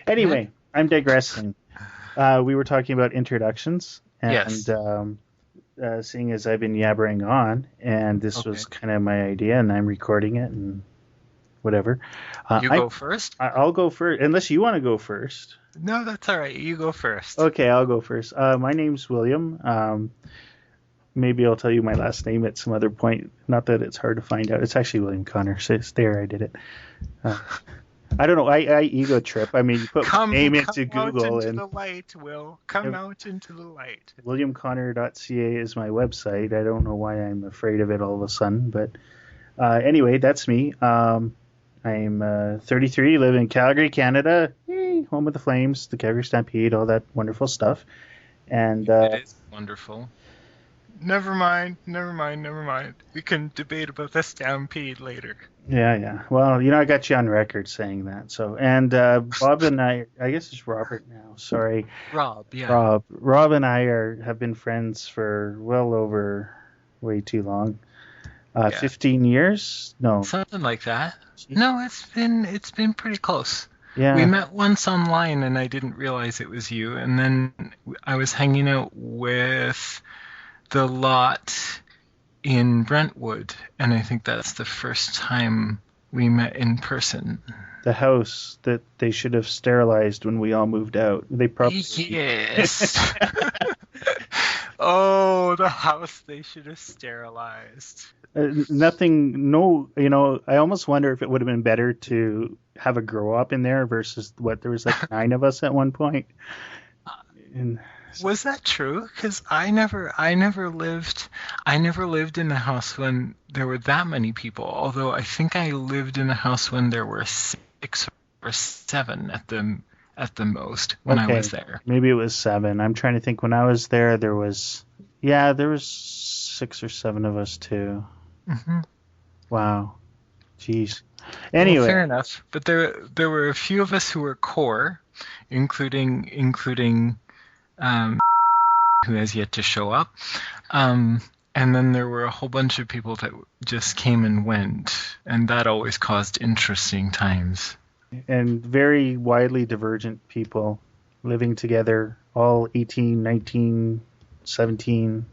Anyway, I'm digressing. We were talking about introductions, and Yes. seeing as I've been yabbering on, and this was Okay. kind of my idea, and I'm recording it and whatever. Uh, You I go first? I'll go first, unless you want to go first. No, that's all right. You go first. Okay, I'll go first. My name's William. Maybe I'll tell you my last name at some other point. Not that it's hard to find out. It's actually William Connor. So it's there, I did it. Uh, I don't know. I ego trip. I mean, you put my name Come into out Google, into and the light, Will. Come out into the light. WilliamConnor.ca is my website. I don't know why I'm afraid of it all of a sudden, but anyway, that's me. I'm 33, live in Calgary, Canada, home of the Flames, the Calgary Stampede, all that wonderful stuff. And It is wonderful. Never mind, never mind, never mind. We can debate about the stampede later. yeah. Well, I got you on record saying that. So, and Bob and I guess it's Robert now. Sorry, Rob, yeah. Rob and I have been friends for well over way too long. Yeah. 15 years? No. Something like that. No, it's been pretty close. We Yeah. met once online and I didn't realize it was you, and then I was hanging out with the lot in Brentwood, and I think that's the first time we met in person. The house that they should have sterilized when we all moved out. They probably. Yes. Oh, the house they should have sterilized. Nothing, no, I almost wonder if it would have been better to have a grow up in there versus what there was like nine of us at one point. And Was that true? Because I never lived in a house when there were that many people. Although I think I lived in a house when there were 6 or 7 at the most when I okay, was there. maybe it was seven. I'm trying to think. When I was there, there was 6 or 7 of us too. Hmm. Wow, jeez. Well, Anyway, fair enough. But there were a few of us who were core, including um, who has yet to show up. And then there were a whole bunch of people that just came and went, and that always caused interesting times. and very widely divergent people living together, all 18, 19, 17.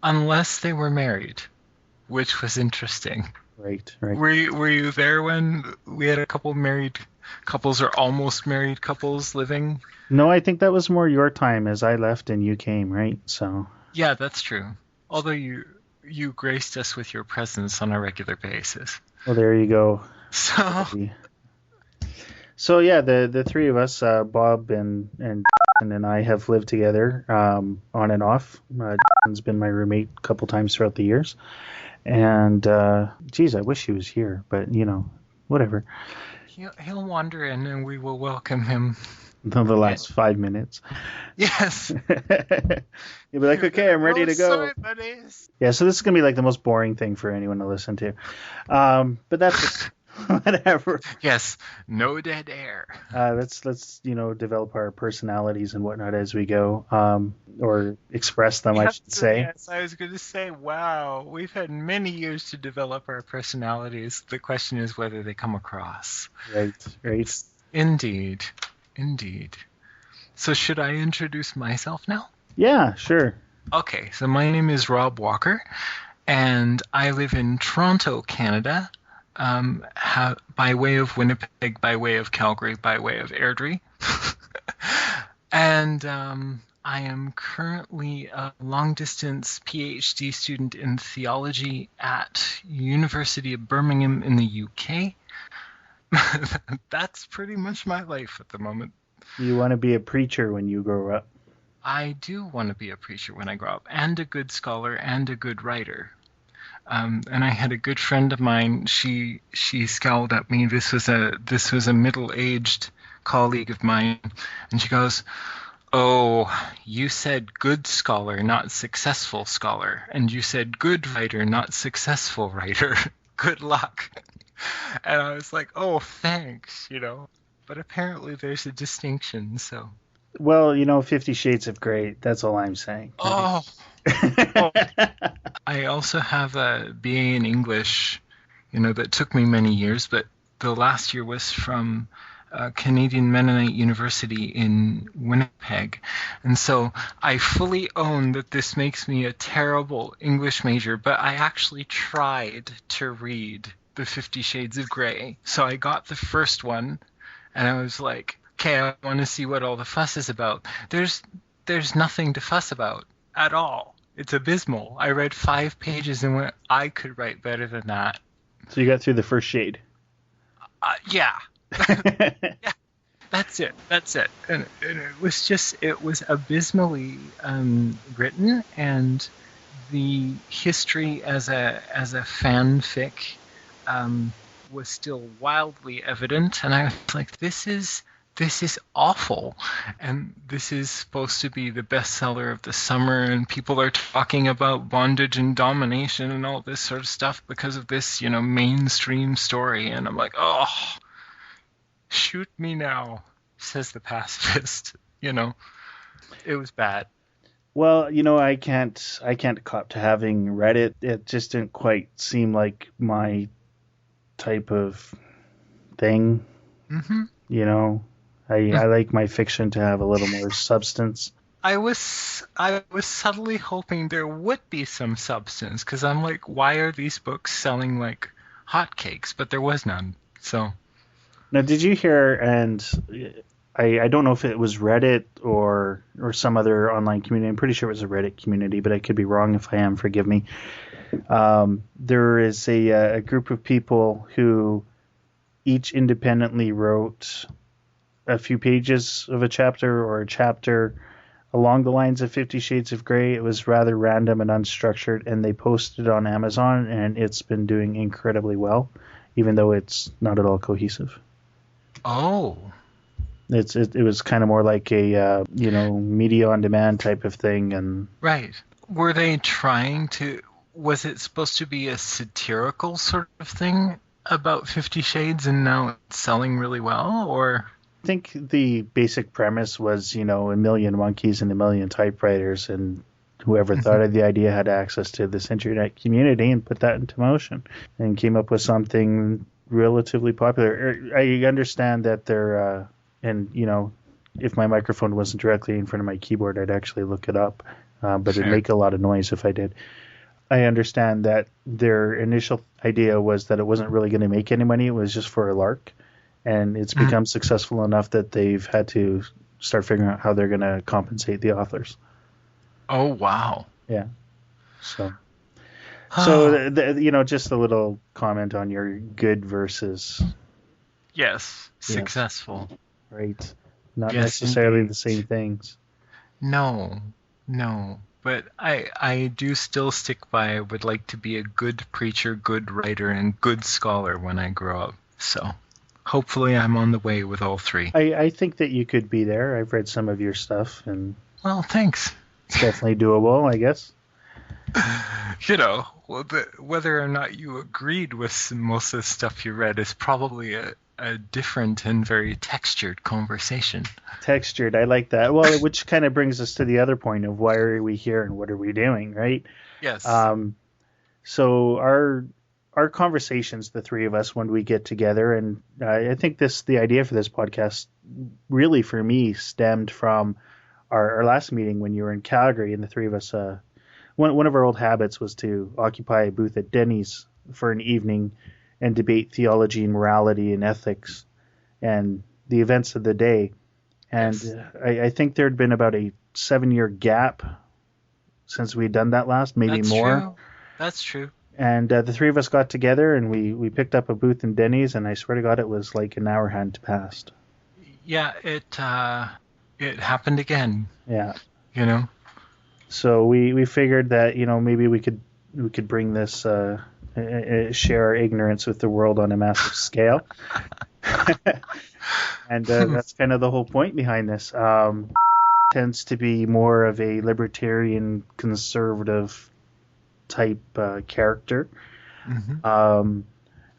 Unless they were married, which was interesting. Right, right. Were you there when we had a couple married couples or almost married couples living? No, I think that was more your time as I left and you came, right? So, Yeah, that's true. Although you graced us with your presence on a regular basis. well, there you go. So So yeah, the three of us, Bob and I have lived together on and off. Jason's been my roommate a couple times throughout the years, and geez, I wish he was here, but whatever. he'll wander in and we will welcome him. The last 5 minutes, Yes. you'll be like, okay, I'm ready to go. Sorry, buddies. Yeah, so this is gonna be like the most boring thing for anyone to listen to, but that's whatever. Yes. No dead air. Let's develop our personalities and whatnot as we go, or express them, I Yep, should say. yes, I was going to say, wow, we've had many years to develop our personalities. The question is whether they come across. Right, right. Indeed. Indeed. So should I introduce myself now? Yeah, sure. Okay, so my name is Rob Walker, and I live in Toronto, Canada, by way of Winnipeg, by way of Calgary, by way of Airdrie. And I am currently a long-distance PhD student in theology at University of Birmingham in the UK. That's pretty much my life at the moment. You want to be a preacher when you grow up. I do want to be a preacher when I grow up, and a good scholar, and a good writer. And I had a good friend of mine. She scowled at me. This was a middle-aged colleague of mine, and she goes, "Oh, you said good scholar, not successful scholar, and you said good writer, not successful writer. Good luck." And I was like, "Oh, thanks. But apparently there's a distinction, so. Well, 50 Shades of Grey. That's all I'm saying. Oh, oh. I also have a BA in English, that took me many years, but the last year was from Canadian Mennonite University in Winnipeg. And so I fully own that this makes me a terrible English major, but I actually tried to read the 50 Shades of Grey. So I got the first one, and I was like, okay, I want to see what all the fuss is about. There's nothing to fuss about at all. It's abysmal. I read 5 pages and went, I could write better than that. So you got through the first shade. Yeah. Yeah, that's it. And it was abysmally written, and the history as a fanfic was still wildly evident, and I was like, this is awful, and this is supposed to be the bestseller of the summer, and people are talking about bondage and domination and all this sort of stuff because of this, mainstream story, and I'm like, oh, shoot me now, says the pacifist. It was bad. Well, I can't cop to having read it. It just didn't quite seem like my type of thing. Mm-hmm. I like my fiction to have a little more substance. I was subtly hoping there would be some substance, because I'm like, why are these books selling like hotcakes? But there was none. So now, did you hear? And I don't know if it was Reddit or some other online community. I'm pretty sure it was a Reddit community, but I could be wrong. If I am, forgive me. There is a group of people who each independently wrote a few pages of a chapter or a chapter along the lines of 50 Shades of Grey. It was rather random and unstructured, and they posted it on Amazon, and it's been doing incredibly well, even though it's not at all cohesive. Oh. It was kind of more like a media on demand type of thing, and right. Were they trying to? Was it supposed to be a satirical sort of thing about 50 Shades, and now it's selling really well, or? I think the basic premise was, a million monkeys and a million typewriters, and whoever thought of the idea had access to this internet community and put that into motion and came up with something relatively popular. I understand that they're, and if my microphone wasn't directly in front of my keyboard, I'd actually look it up, but it'd make a lot of noise if I did. I understand that their initial idea was that it wasn't really going to make any money. It was just for a lark. And it's become successful enough that they've had to start figuring out how they're going to compensate the authors. Oh, wow. Yeah. So just a little comment on your good versus... Yes, successful. Right. Not necessarily indeed. The same things. No. But I do still stick by I would like to be a good preacher, good writer, and good scholar when I grow up. So... hopefully I'm on the way with all three. I think that you could be there. I've read some of your stuff, and well, thanks. It's definitely doable, I guess. Whether or not you agreed with most of the stuff you read is probably a different and very textured conversation. Textured, I like that. Well, which kind of brings us to the other point of why are we here and what are we doing, right? Yes. So our conversations, the three of us, when we get together, and I think the idea for this podcast really for me stemmed from our last meeting when you were in Calgary, and the three of us, one of our old habits was to occupy a booth at Denny's for an evening and debate theology and morality and ethics and the events of the day. And yes. I think there had been about a 7-year gap since we had done that last, maybe That's more. True. That's true. And the three of us got together and we picked up a booth in Denny's, and I swear to God, it was like an hour had passed. Yeah, it happened again. Yeah. So we figured that, maybe we could bring this, share our ignorance with the world on a massive scale. And that's kind of the whole point behind this. Tends to be more of a libertarian conservative type character. Mm-hmm.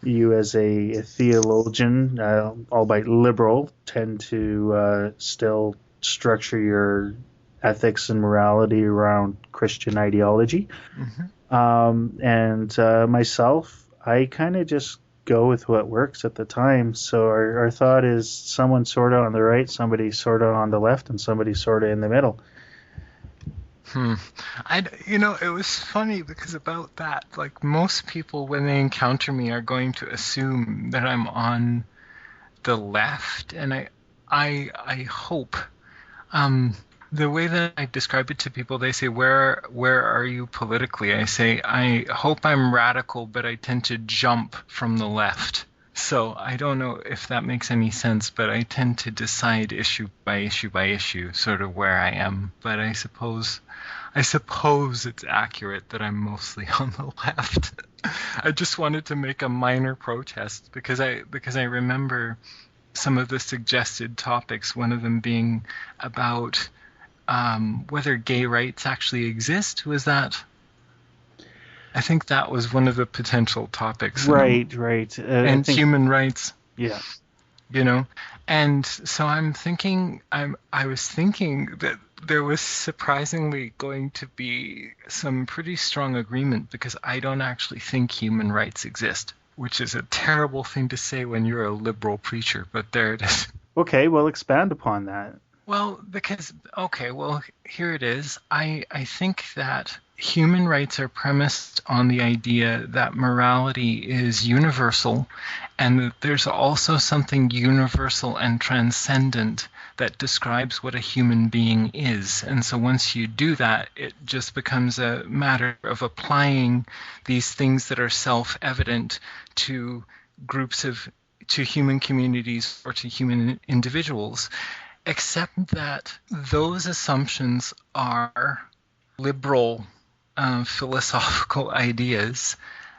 You as a theologian, albeit liberal, tend to still structure your ethics and morality around Christian ideology. Mm-hmm. And myself, I kind of just go with what works at the time. So our thought is someone sort of on the right, somebody sort of on the left, and somebody sort of in the middle. It was funny because about that, like most people when they encounter me are going to assume that I'm on the left, and I hope, the way that I describe it to people, they say, where are you politically? I say, I hope I'm radical, but I tend to jump from the left. So I don't know if that makes any sense, but I tend to decide issue by issue by issue, sort of where I am. But I suppose it's accurate that I'm mostly on the left. I just wanted to make a minor protest because I remember some of the suggested topics, one of them being about whether gay rights actually exist. Was that? I think that was one of the potential topics. Right. And human rights. Yeah. And so I was thinking that there was surprisingly going to be some pretty strong agreement, because I don't actually think human rights exist, which is a terrible thing to say when you're a liberal preacher, but there it is. Okay, well, expand upon that. Well, here it is. I think that human rights are premised on the idea that morality is universal, and that there's also something universal and transcendent that describes what a human being is. And so once you do that, it just becomes a matter of applying these things that are self-evident to to human communities or to human individuals. Except that those assumptions are liberal philosophical ideas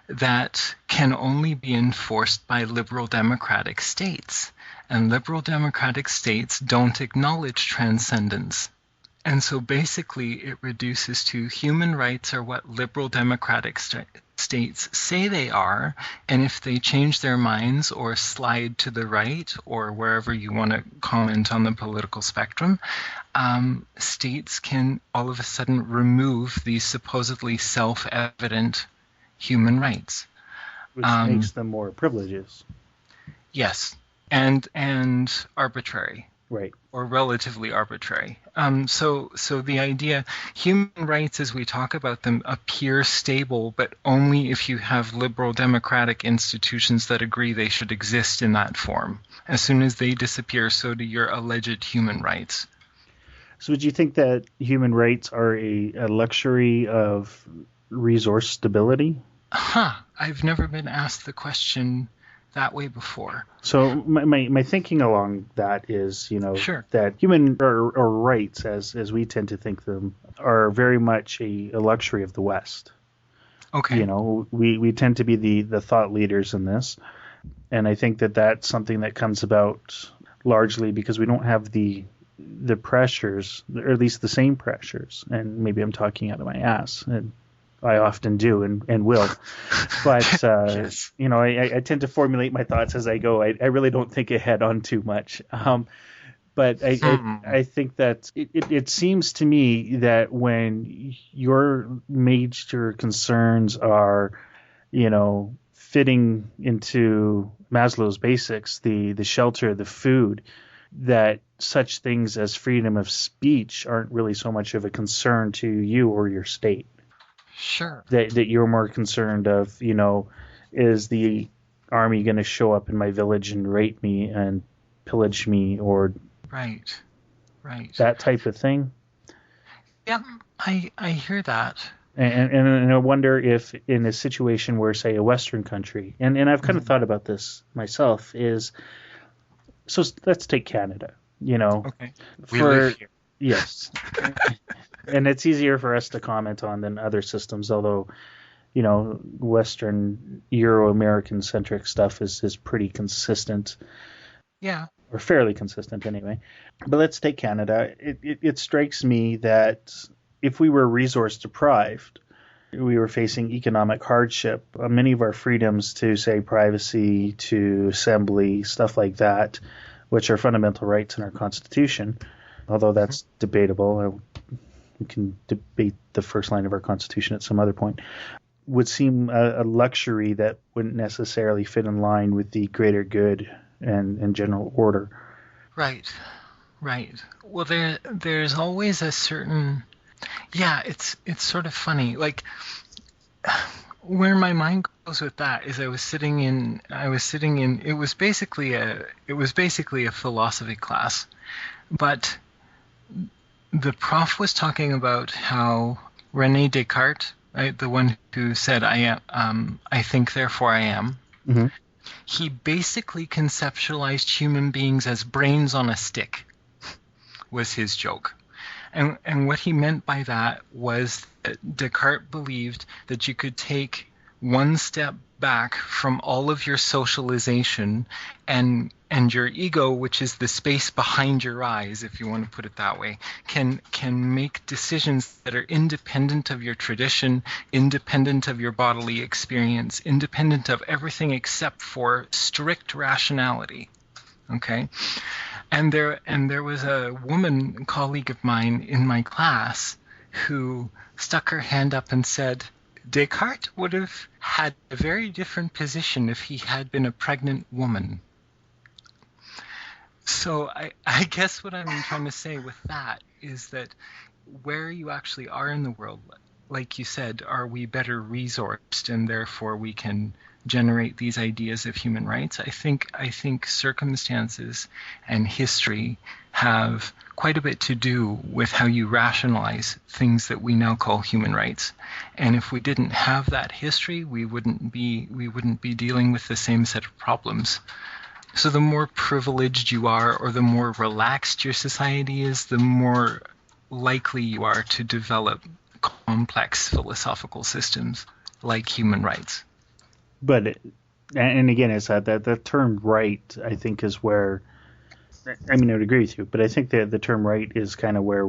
that can only be enforced by liberal democratic states. And liberal democratic states don't acknowledge transcendence. And so basically it reduces to human rights are what liberal democratic states say they are, and if they change their minds or slide to the right or wherever you want to comment on the political spectrum, states can all of a sudden remove these supposedly self-evident human rights. Which makes them more privileges. Yes, and arbitrary. Right. Or relatively arbitrary. So the idea, human rights as we talk about them appear stable, but only if you have liberal democratic institutions that agree they should exist in that form. As soon as they disappear, so do your alleged human rights. So would you think that human rights are a luxury of resource stability? I've never been asked the question that way before. So my thinking along that is, Sure. that human or rights, as we tend to think them, are very much a luxury of the West. Okay. We tend to be the thought leaders in this, and I think that that's something that comes about largely because we don't have the pressures, or at least the same pressures, and maybe I'm talking out of my ass, and I often do and will. But, yes. I tend to formulate my thoughts as I go. I really don't think ahead on too much. But I think that it seems to me that when your major concerns are, fitting into Maslow's basics, the shelter, the food, that such things as freedom of speech aren't really so much of a concern to you or your state. Sure. That you're more concerned of, is the army going to show up in my village and rape me and pillage me, or right, that type of thing. Yeah, I hear that. And I wonder if in a situation where, say, a Western country, and I've kind of thought about this myself, so let's take Canada. Okay. We live here. Yes. And it's easier for us to comment on than other systems, although, Western Euro-American centric stuff is pretty consistent. Yeah. Or fairly consistent anyway. But let's take Canada. It strikes me that if we were resource deprived, we were facing economic hardship, many of our freedoms to, say, privacy, to assembly, stuff like that, which are fundamental rights in our Constitution, although that's debatable. We can debate the first line of our Constitution at some other point. would seem a luxury that wouldn't necessarily fit in line with the greater good and general order. Right. Right. Well, there's always a certain, yeah, it's sort of funny. Like where my mind goes with that is it was basically a philosophy class, but the prof was talking about how René Descartes, right, the one who said I think therefore I am. Mm-hmm. He basically conceptualized human beings as brains on a stick, was his joke. And what he meant by that was that Descartes believed that you could take one step back from all of your socialization and your ego, which is the space behind your eyes, if you want to put it that way, can make decisions that are independent of your tradition, independent of your bodily experience, independent of everything except for strict rationality. Okay? And there was a woman colleague of mine in my class who stuck her hand up and said, Descartes would have had a very different position if he had been a pregnant woman. So I guess what I'm trying to say with that is that where you actually are in the world, like you said, are we better resourced and therefore we can generate these ideas of human rights? I think circumstances and history have quite a bit to do with how you rationalize things that we now call human rights. And if we didn't have that history, we wouldn't be dealing with the same set of problems. So the more privileged you are, or the more relaxed your society is, the more likely you are to develop complex philosophical systems like human rights. But, and again, it's that the term right, I think, is where, I mean, I would agree with you, but I think that the term right is kind of where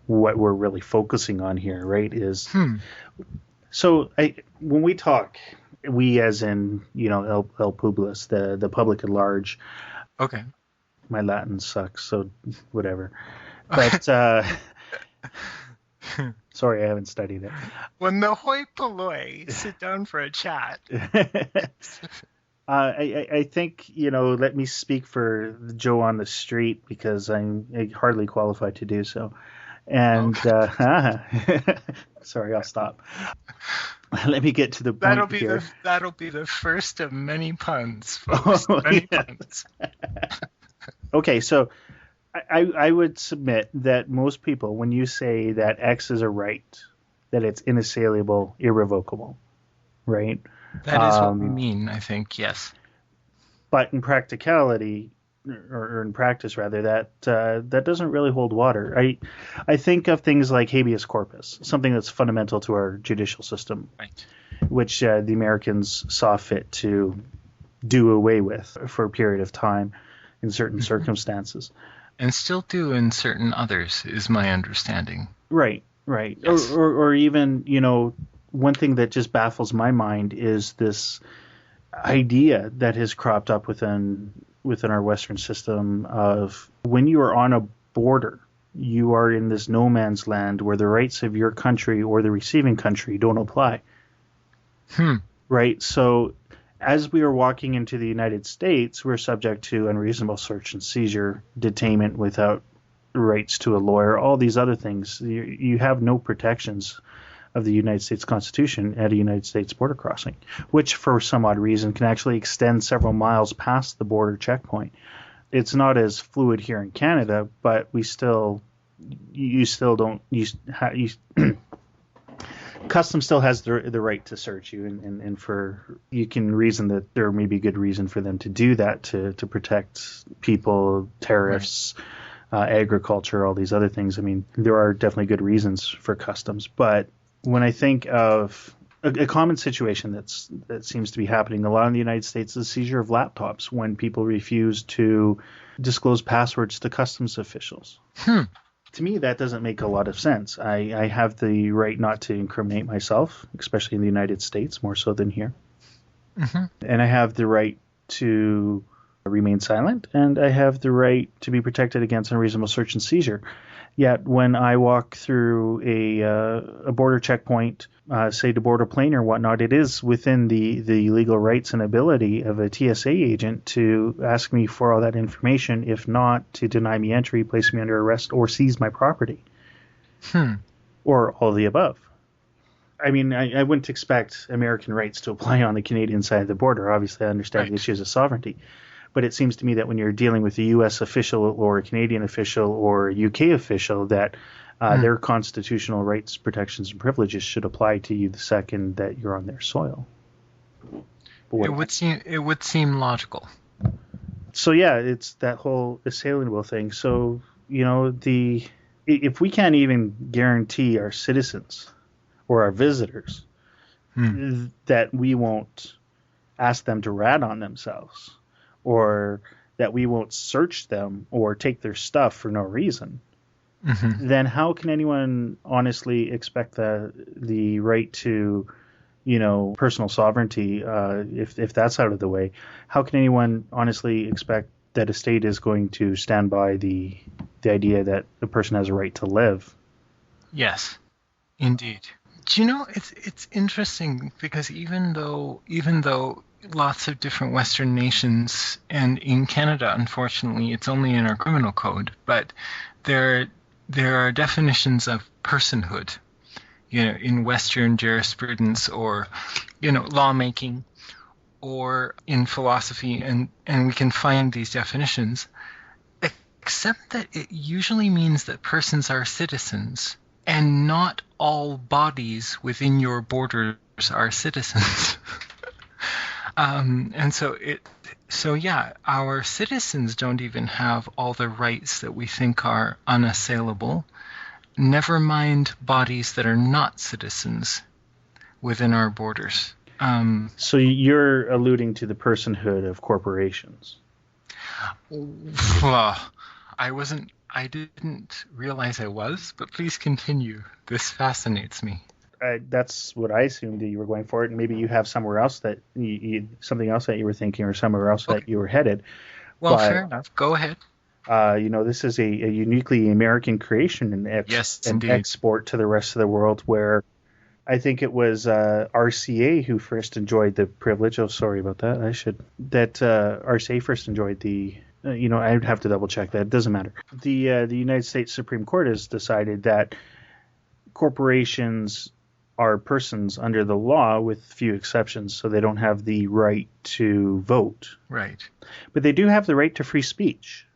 what we're really focusing on here, right? Is so when we talk, we as in, el public, the public at large. Okay. My Latin sucks, so whatever. But sorry, I haven't studied it. When the hoi polloi sit down for a chat. I think, let me speak for Joe on the street because I'm hardly qualified to do so. And sorry, I'll stop. Let me get to the point here. That'll be the first of many puns, folks. Puns. Okay, so I would submit that most people, when you say that X is a right, that it's inassailable, irrevocable, right? That is what we mean, I think, yes. But in practicality, or in practice rather, that doesn't really hold water. I think of things like habeas corpus, something that's fundamental to our judicial system, right, which the Americans saw fit to do away with for a period of time in certain circumstances. And still do in certain others, is my understanding. Right. Yes. Or even, one thing that just baffles my mind is this idea that has cropped up within our Western system of when you are on a border, you are in this no man's land where the rights of your country or the receiving country don't apply. Right? So as we are walking into the United States, we're subject to unreasonable search and seizure, detainment without rights to a lawyer, all these other things. You have no protections of the United States Constitution at a United States border crossing, which for some odd reason can actually extend several miles past the border checkpoint. It's not as fluid here in Canada, but Customs still has the right to search you, and for you can reason that there may be good reason for them to do that to protect people, tariffs, agriculture, all these other things. I mean, there are definitely good reasons for customs, but when I think of a common situation that seems to be happening a lot in the United States is seizure of laptops when people refuse to disclose passwords to customs officials. To me, that doesn't make a lot of sense. I have the right not to incriminate myself, especially in the United States, more so than here. And I have the right to remain silent, and I have the right to be protected against unreasonable search and seizure. Yet when I walk through a border checkpoint, say to board a plane or whatnot, it is within the legal rights and ability of a TSA agent to ask me for all that information, if not to deny me entry, place me under arrest, or seize my property. Or all the above. I mean, I wouldn't expect American rights to apply on the Canadian side of the border. Obviously, I understand the issues of sovereignty. But it seems to me that when you're dealing with a U.S. official or a Canadian official or a U.K. official, that their constitutional rights, protections, and privileges should apply to you the second that you're on their soil. It would seem logical. So yeah, it's that whole assailable thing. So if we can't even guarantee our citizens or our visitors that we won't ask them to rat on themselves, or that we won't search them or take their stuff for no reason, then how can anyone honestly expect the right to, personal sovereignty, if that's out of the way? How can anyone honestly expect that a state is going to stand by the idea that a person has a right to live? Yes, indeed. Do you know, it's interesting because even though lots of different Western nations, and in Canada, unfortunately, it's only in our criminal code, but there are definitions of personhood, in Western jurisprudence or, lawmaking or in philosophy, and we can find these definitions, except that it usually means that persons are citizens, and not all bodies within your borders are citizens. And so yeah, our citizens don't even have all the rights that we think are unassailable. Never mind bodies that are not citizens within our borders. So you're alluding to the personhood of corporations. I didn't realize I was, but please continue. This fascinates me. That's what I assumed that you were going for it, and maybe you have somewhere else that something else that you were thinking, or somewhere else that you were headed. Well, fair enough. Go ahead. This is a uniquely American creation and export to the rest of the world, where I think it was RCA who first enjoyed the privilege. Oh, sorry about that. RCA first enjoyed the. I'd have to double check that. It doesn't matter. The United States Supreme Court has decided that corporations are persons under the law with few exceptions, so they don't have the right to vote. Right. But they do have the right to free speech.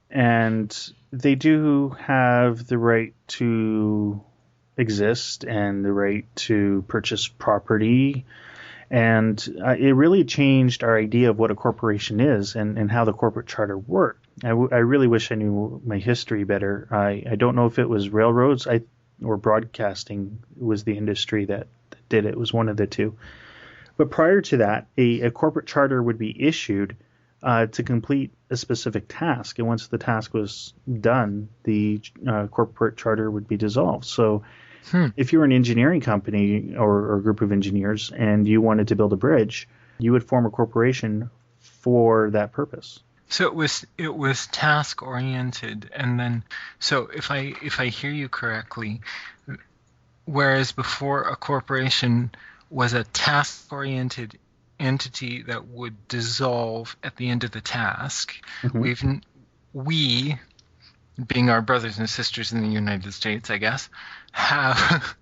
And they do have the right to exist and the right to purchase property. And it really changed our idea of what a corporation is and how the corporate charter worked. I really wish I knew my history better. I don't know if it was railroads or broadcasting was the industry that did it. It was one of the two. But prior to that, a corporate charter would be issued to complete a specific task. And once the task was done, the corporate charter would be dissolved. So if you were an engineering company or a group of engineers and you wanted to build a bridge, you would form a corporation for that purpose. So it was task oriented, and then so if I hear you correctly, whereas before a corporation was a task oriented entity that would dissolve at the end of the task, we, being our brothers and sisters in the United States, I guess, have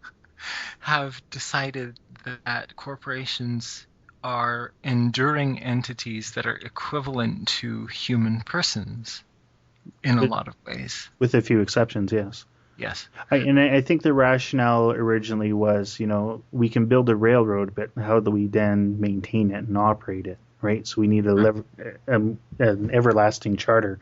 decided that corporations are enduring entities that are equivalent to human persons in a lot of ways. With a few exceptions, yes. Yes. I think the rationale originally was, we can build a railroad, but how do we then maintain it and operate it, right? So we need an everlasting charter.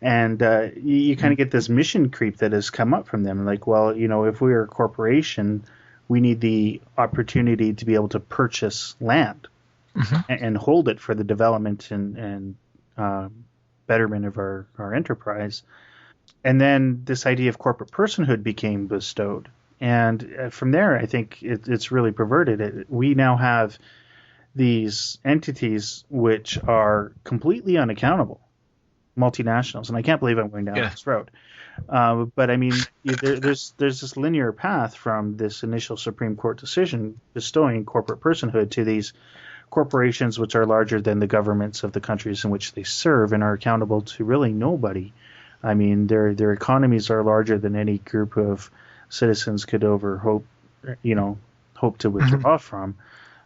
And you kind of get this mission creep that has come up from them. Like, well, if we're a corporation, we need the opportunity to be able to purchase land and hold it for the development and betterment of our enterprise. And then this idea of corporate personhood became bestowed. And from there, I think it's really perverted. We now have these entities which are completely unaccountable, multinationals, and I can't believe I'm going down this road. But I mean, there's this linear path from this initial Supreme Court decision bestowing corporate personhood to these corporations which are larger than the governments of the countries in which they serve and are accountable to really nobody. I mean, their economies are larger than any group of citizens could ever hope to withdraw from,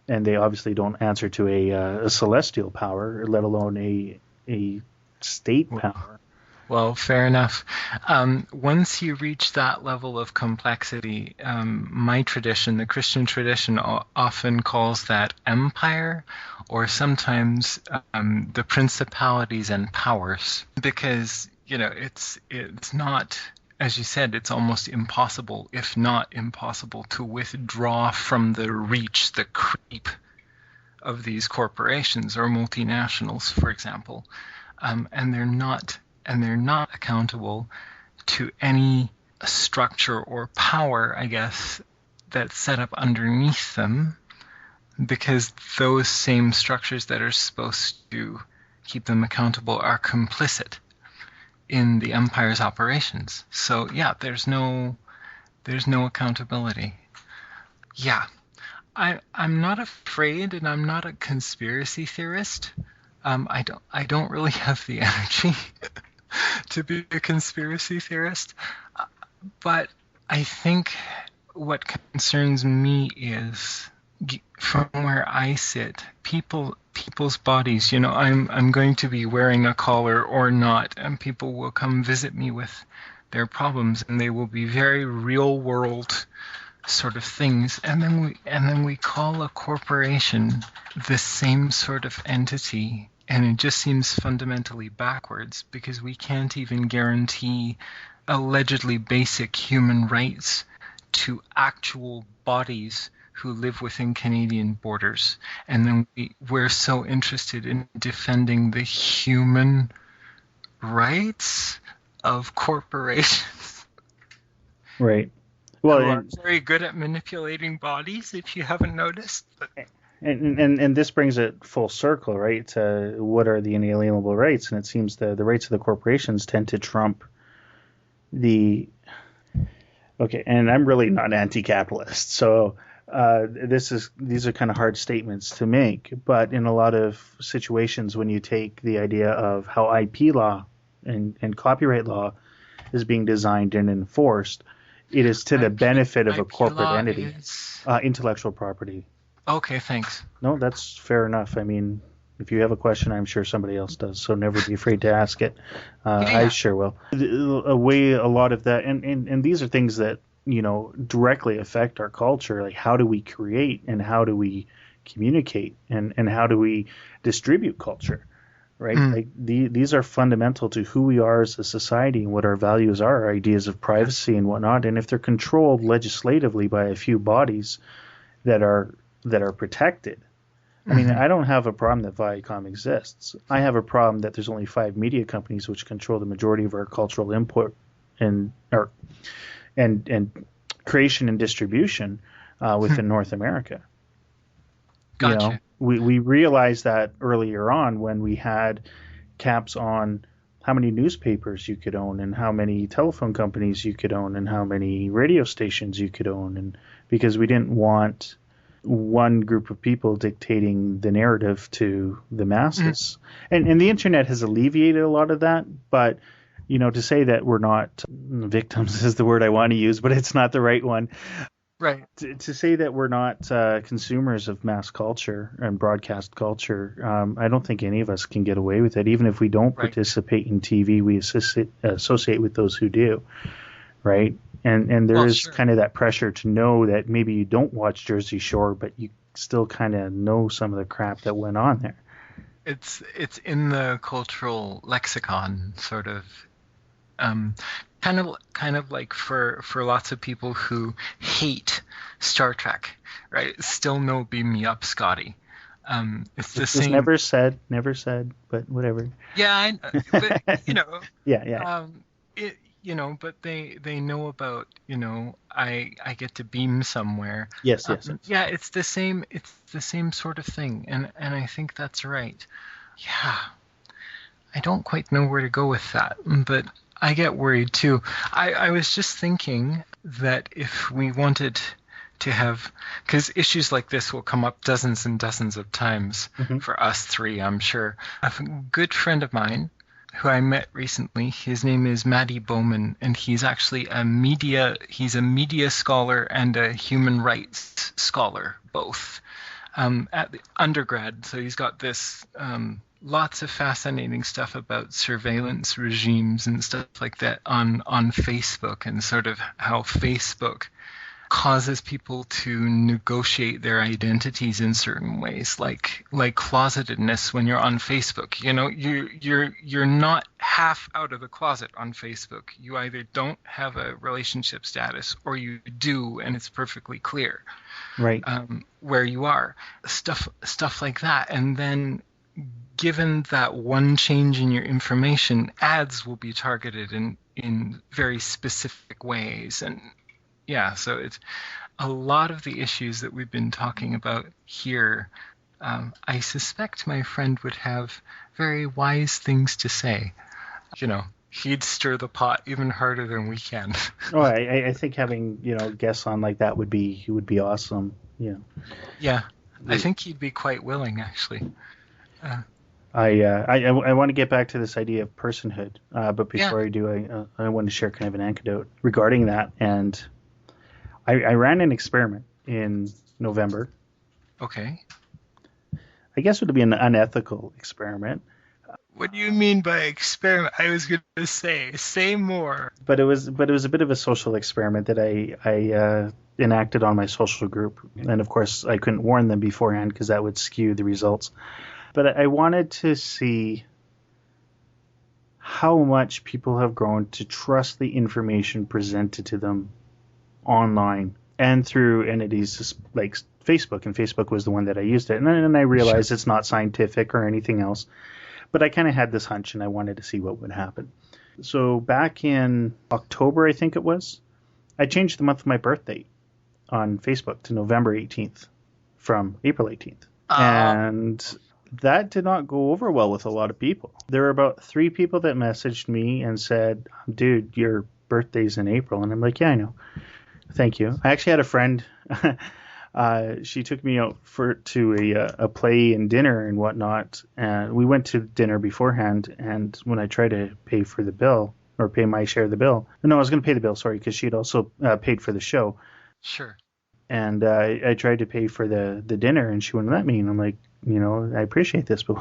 and they obviously don't answer to a celestial power, let alone a state power. Well, fair enough. Once you reach that level of complexity, my tradition, the Christian tradition, often calls that empire, or sometimes the principalities and powers, because it's not, as you said, it's almost impossible, if not impossible, to withdraw from the reach, the creep of these corporations or multinationals, for example, and they're not accountable to any structure or power, I guess, that's set up underneath them, because those same structures that are supposed to keep them accountable are complicit in the empire's operations. So yeah, there's no accountability. Yeah. I'm not afraid, and I'm not a conspiracy theorist. I don't really have the energy to be a conspiracy theorist. But I think what concerns me is, from where I sit, people's bodies. I'm going to be wearing a collar or not, and people will come visit me with their problems, and they will be very real world sort of things, and then we call a corporation the same sort of entity, and it just seems fundamentally backwards, because we can't even guarantee allegedly basic human rights to actual bodies who live within Canadian borders, and then we're so interested in defending the human rights of corporations. Right. Well, who are very good at manipulating bodies, if you haven't noticed. And this brings it full circle, right? To what are the inalienable rights? And it seems the rights of the corporations tend to trump the. Okay, and I'm really not anti-capitalist, so these are kind of hard statements to make. But in a lot of situations, when you take the idea of how IP law and copyright law is being designed and enforced, it is to the benefit of a corporate entity. Intellectual property. Okay, thanks. No, that's fair enough. I mean, if you have a question, I'm sure somebody else does, so never be afraid to ask it. I sure will. A lot of that, and these are things that, directly affect our culture. Like, how do we create, and how do we communicate, and how do we distribute culture? Right? Like these are fundamental to who we are as a society and what our values are, our ideas of privacy and whatnot. And if they're controlled legislatively by a few bodies that are protected, I mean, I don't have a problem that Viacom exists. I have a problem that there's only 5 media companies which control the majority of our cultural input and creation and distribution within North America. Gotcha. We realized that earlier on when we had caps on how many newspapers you could own and how many telephone companies you could own and how many radio stations you could own, and because we didn't want one group of people dictating the narrative to the masses. And the internet has alleviated a lot of that, but to say that we're not victims is the word I want to use, but it's not the right one. Right. To say that we're not consumers of mass culture and broadcast culture, I don't think any of us can get away with it. Even if we don't participate in TV, we associate with those who do, right? And there is kind of that pressure to know that maybe you don't watch Jersey Shore, but you still kind of know some of the crap that went on there. It's in the cultural lexicon, sort of. Kind of like for lots of people who hate Star Trek, right? Still no beam me up, Scotty. It's the same. Never said, but whatever. Yeah, but yeah. but they know about, I get to beam somewhere. Yes, yes, yes. Yeah, it's the same sort of thing, and I think that's right. Yeah, I don't quite know where to go with that, but I get worried too. I was just thinking that if we wanted to have, because issues like this will come up dozens and dozens of times Hmm. for us three, I'm sure. A good friend of mine who I met recently, his name is Matty Bowman, and he's actually he's a media scholar and a human rights scholar, both at the undergrad. So he's got this lots of fascinating stuff about surveillance regimes and stuff like that on Facebook, and sort of how Facebook causes people to negotiate their identities in certain ways, like closetedness when you're on Facebook. You're not half out of the closet on Facebook. You either don't have a relationship status or you do, and it's perfectly clear Right. where you are. Stuff like that, and then given that one change in your information, ads will be targeted in very specific ways. And yeah, so it's a lot of the issues that we've been talking about here. I suspect my friend would have very wise things to say. He'd stir the pot even harder than we can. Oh, I think having guests on like that would be awesome. Yeah, I think he'd be quite willing, actually. I want to get back to this idea of personhood, but Yeah. before I do, I want to share kind of an anecdote regarding that. And I ran an experiment in November. Okay. I guess it would be an unethical experiment, What do you mean by experiment? I was going to say more. but it was a bit of a social experiment that I enacted on my social group, and of course I couldn't warn them beforehand because that would skew the results. But I wanted to see how much people have grown to trust the information presented to them online and through entities like Facebook, and Facebook was the one that I used it. And then I realized It's not scientific or anything else, but I kind of had this hunch and I wanted to see what would happen. So back in October, I think it was, I changed the month of my birthday on Facebook to November 18th from April 18th. And that did not go over well with a lot of people. There were about 3 people that messaged me and said, dude, your birthday's in April. And I'm like, yeah, I know. Thank you. I actually had a friend. She took me out to a play and dinner and whatnot. And we went to dinner beforehand. And when I tried to pay for the bill, or pay my share of the bill, no, I was going to pay the bill, sorry, because she'd also paid for the show. Sure. And I tried to pay for the dinner, and she wouldn't let me. And I'm like, I appreciate this, but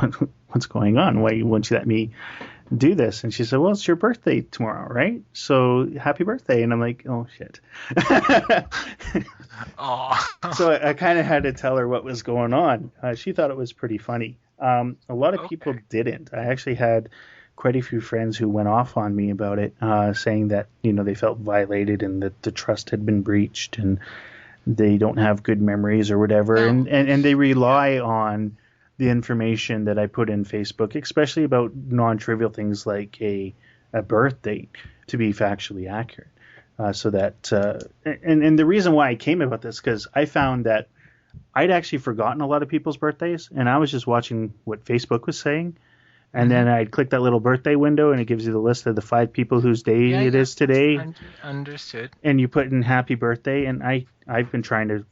what's going on? Why won't you let me do this? And she said, well, it's your birthday tomorrow, right? So happy birthday. And I'm like, oh, shit. So I kind of had to tell her what was going on. She thought it was pretty funny. A lot of people didn't. I actually had quite a few friends who went off on me about it, saying that, they felt violated and that the trust had been breached and they don't have good memories or whatever. And they rely on the information that I put in Facebook, especially about non-trivial things like a birth date, to be factually accurate. So that and the reason why I came about this, because I found that I'd actually forgotten a lot of people's birthdays, and I was just watching what Facebook was saying. And then I'd click that little birthday window, and it gives you the list of the 5 people whose day it is today. Understood. And you put in happy birthday, and I've been trying to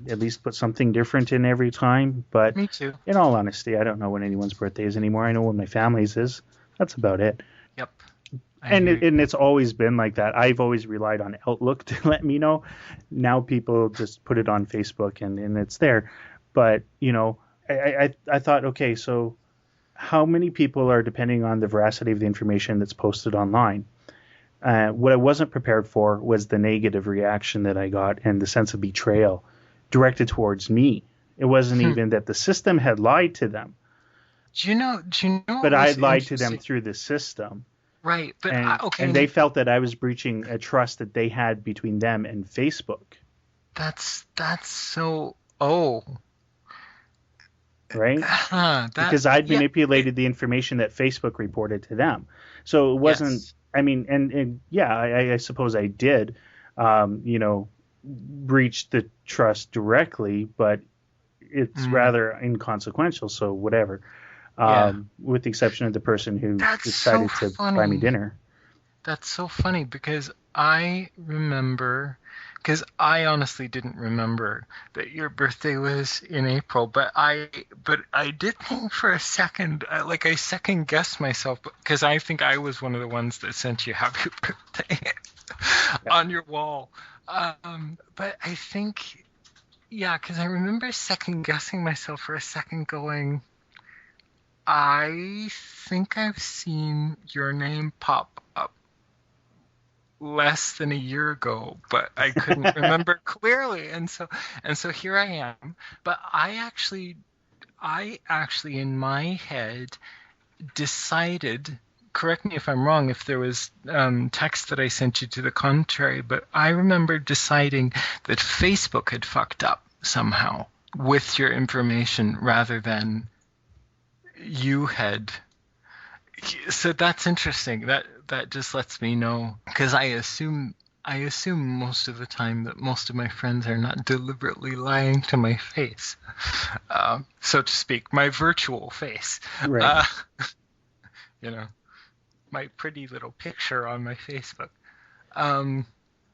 at least put something different in every time. But Me too. in all honesty, I don't know when anyone's birthday is anymore. I know when my family's is. That's about it. Yep. And it's always been like that. I've always relied on Outlook to let me know. Now people just put it on Facebook, and it's there. But, I thought, okay, so how many people are depending on the veracity of the information that's posted online? What I wasn't prepared for was the negative reaction that I got and the sense of betrayal directed towards me. It wasn't even that the system had lied to them. Do you know? But I had lied to them through the system. Right, but and they felt that I was breaching a trust that they had between them and Facebook. That's so. Oh. right? Because I'd manipulated the information that Facebook reported to them. So it wasn't, Yes. I mean, and yeah, I suppose I did, you know, breach the trust directly, but it's Mm, rather inconsequential. So whatever, yeah. with the exception of the person who That's so decided to buy me funny. dinner. That's so funny because I remember, because I honestly didn't remember that your birthday was in April, but I did think for a second, like I second guessed myself because I think I was one of the ones that sent you happy birthday Yeah. on your wall. But I think, yeah, because I remember second guessing myself for a second, going, I think I've seen your name pop up less than a year ago, but I couldn't remember clearly. And so here I am. But I actually in my head decided, correct me if I'm wrong, if there was text that I sent you to the contrary, but I remember deciding that Facebook had fucked up somehow with your information rather than you had. So that's interesting. That just lets me know, because I assume most of the time that most of my friends are not deliberately lying to my face, so to speak, my virtual face. Right. Uh, you know, my pretty little picture on my Facebook. Um,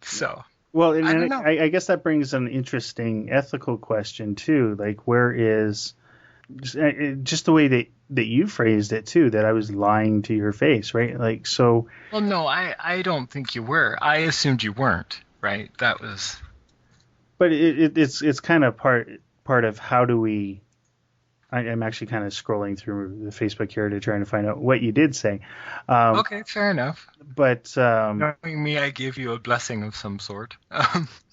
so Well, and I don't then know. I guess that brings an interesting ethical question too. Like, where is just the way that you phrased it too, that I was lying to your face, right? Like, so, Well, no, I don't think you were. I assumed you weren't. Right? That was. but it's kind of part of how do we. I'm actually kind of scrolling through the Facebook here to try and find out what you did say, um, Okay, fair enough. but Knowing me, I gave you a blessing of some sort.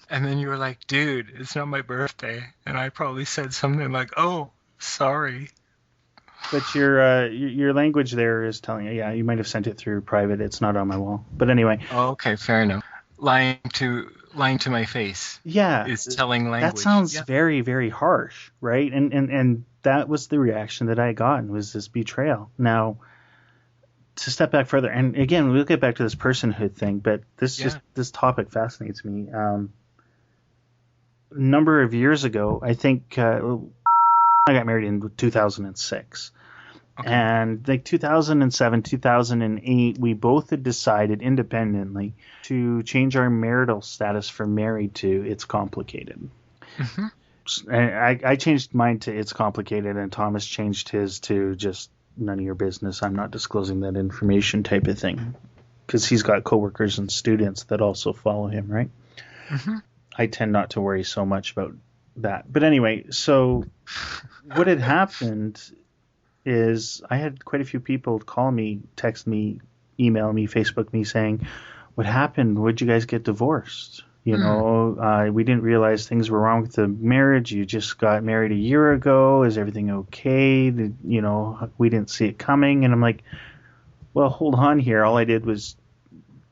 And then you were like, dude, it's not my birthday. And I probably said something like, oh, sorry. your language there is telling you, yeah, you might have sent it through private. It's not on my wall, but anyway, Oh, okay, fair enough. Lying to my face yeah, is telling that language. sounds Yeah. very, very harsh, right? And that was the reaction that I got, was this betrayal. Now, to step back further, and again, we'll get back to this personhood thing, but Yeah. this topic fascinates me. A number of years ago, I think I got married in 2006. Okay. And like 2007, 2008, we both had decided independently to change our marital status from married to it's complicated. Hmm. I changed mine to it's complicated, and Thomas changed his to just none of your business. I'm not disclosing that information type of thing, because he's got coworkers and students that also follow him, right? Hmm. I tend not to worry so much about that. But anyway, so what had happened is I had quite a few people call me, text me, email me, Facebook me saying, "What happened? Would you guys get divorced? You Hmm. know, we didn't realize things were wrong with the marriage. You just got married a year ago. Is everything okay? You know, we didn't see it coming." And I'm like, "Well, hold on here. All I did was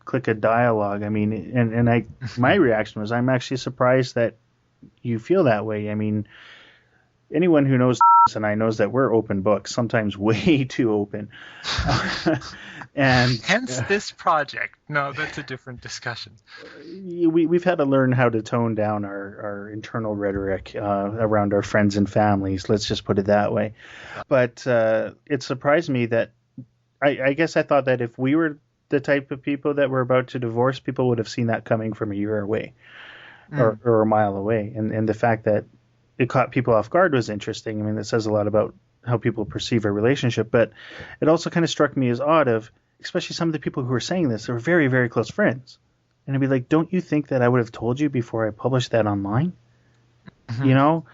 click a dialogue. I mean, my reaction was, I'm actually surprised that you feel that way. I mean, anyone who knows and I knows that we're open books, sometimes way too open." and Hence this project. No, that's a different discussion. we've had to learn how to tone down our internal rhetoric around our friends and families. Let's just put it that way. But it surprised me that I guess I thought that if we were the type of people that were about to divorce, people would have seen that coming from a year away, Mm. or a mile away. And the fact that it caught people off guard was interesting. I mean, it says a lot about how people perceive a relationship, but it also kind of struck me as odd of, especially some of the people who were saying this, they were very, very close friends. And I'd be like, don't you think that I would have told you before I published that online? You Hmm. know,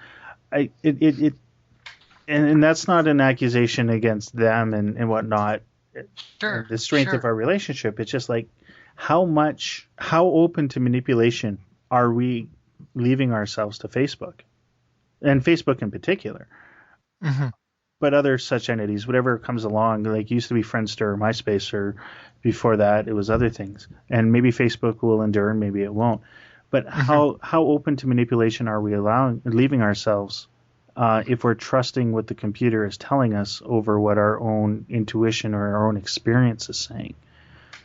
it and that's not an accusation against them and whatnot, and Sure, the strength of sure. our relationship. It's just like, how open to manipulation are we leaving ourselves to Facebook, and Facebook in particular, Hmm. but other such entities, whatever comes along, like used to be Friendster or MySpace, or before that it was other things. And maybe Facebook will endure, maybe it won't. But Hmm. how open to manipulation are we leaving ourselves if we're trusting what the computer is telling us over what our own intuition or our own experience is saying.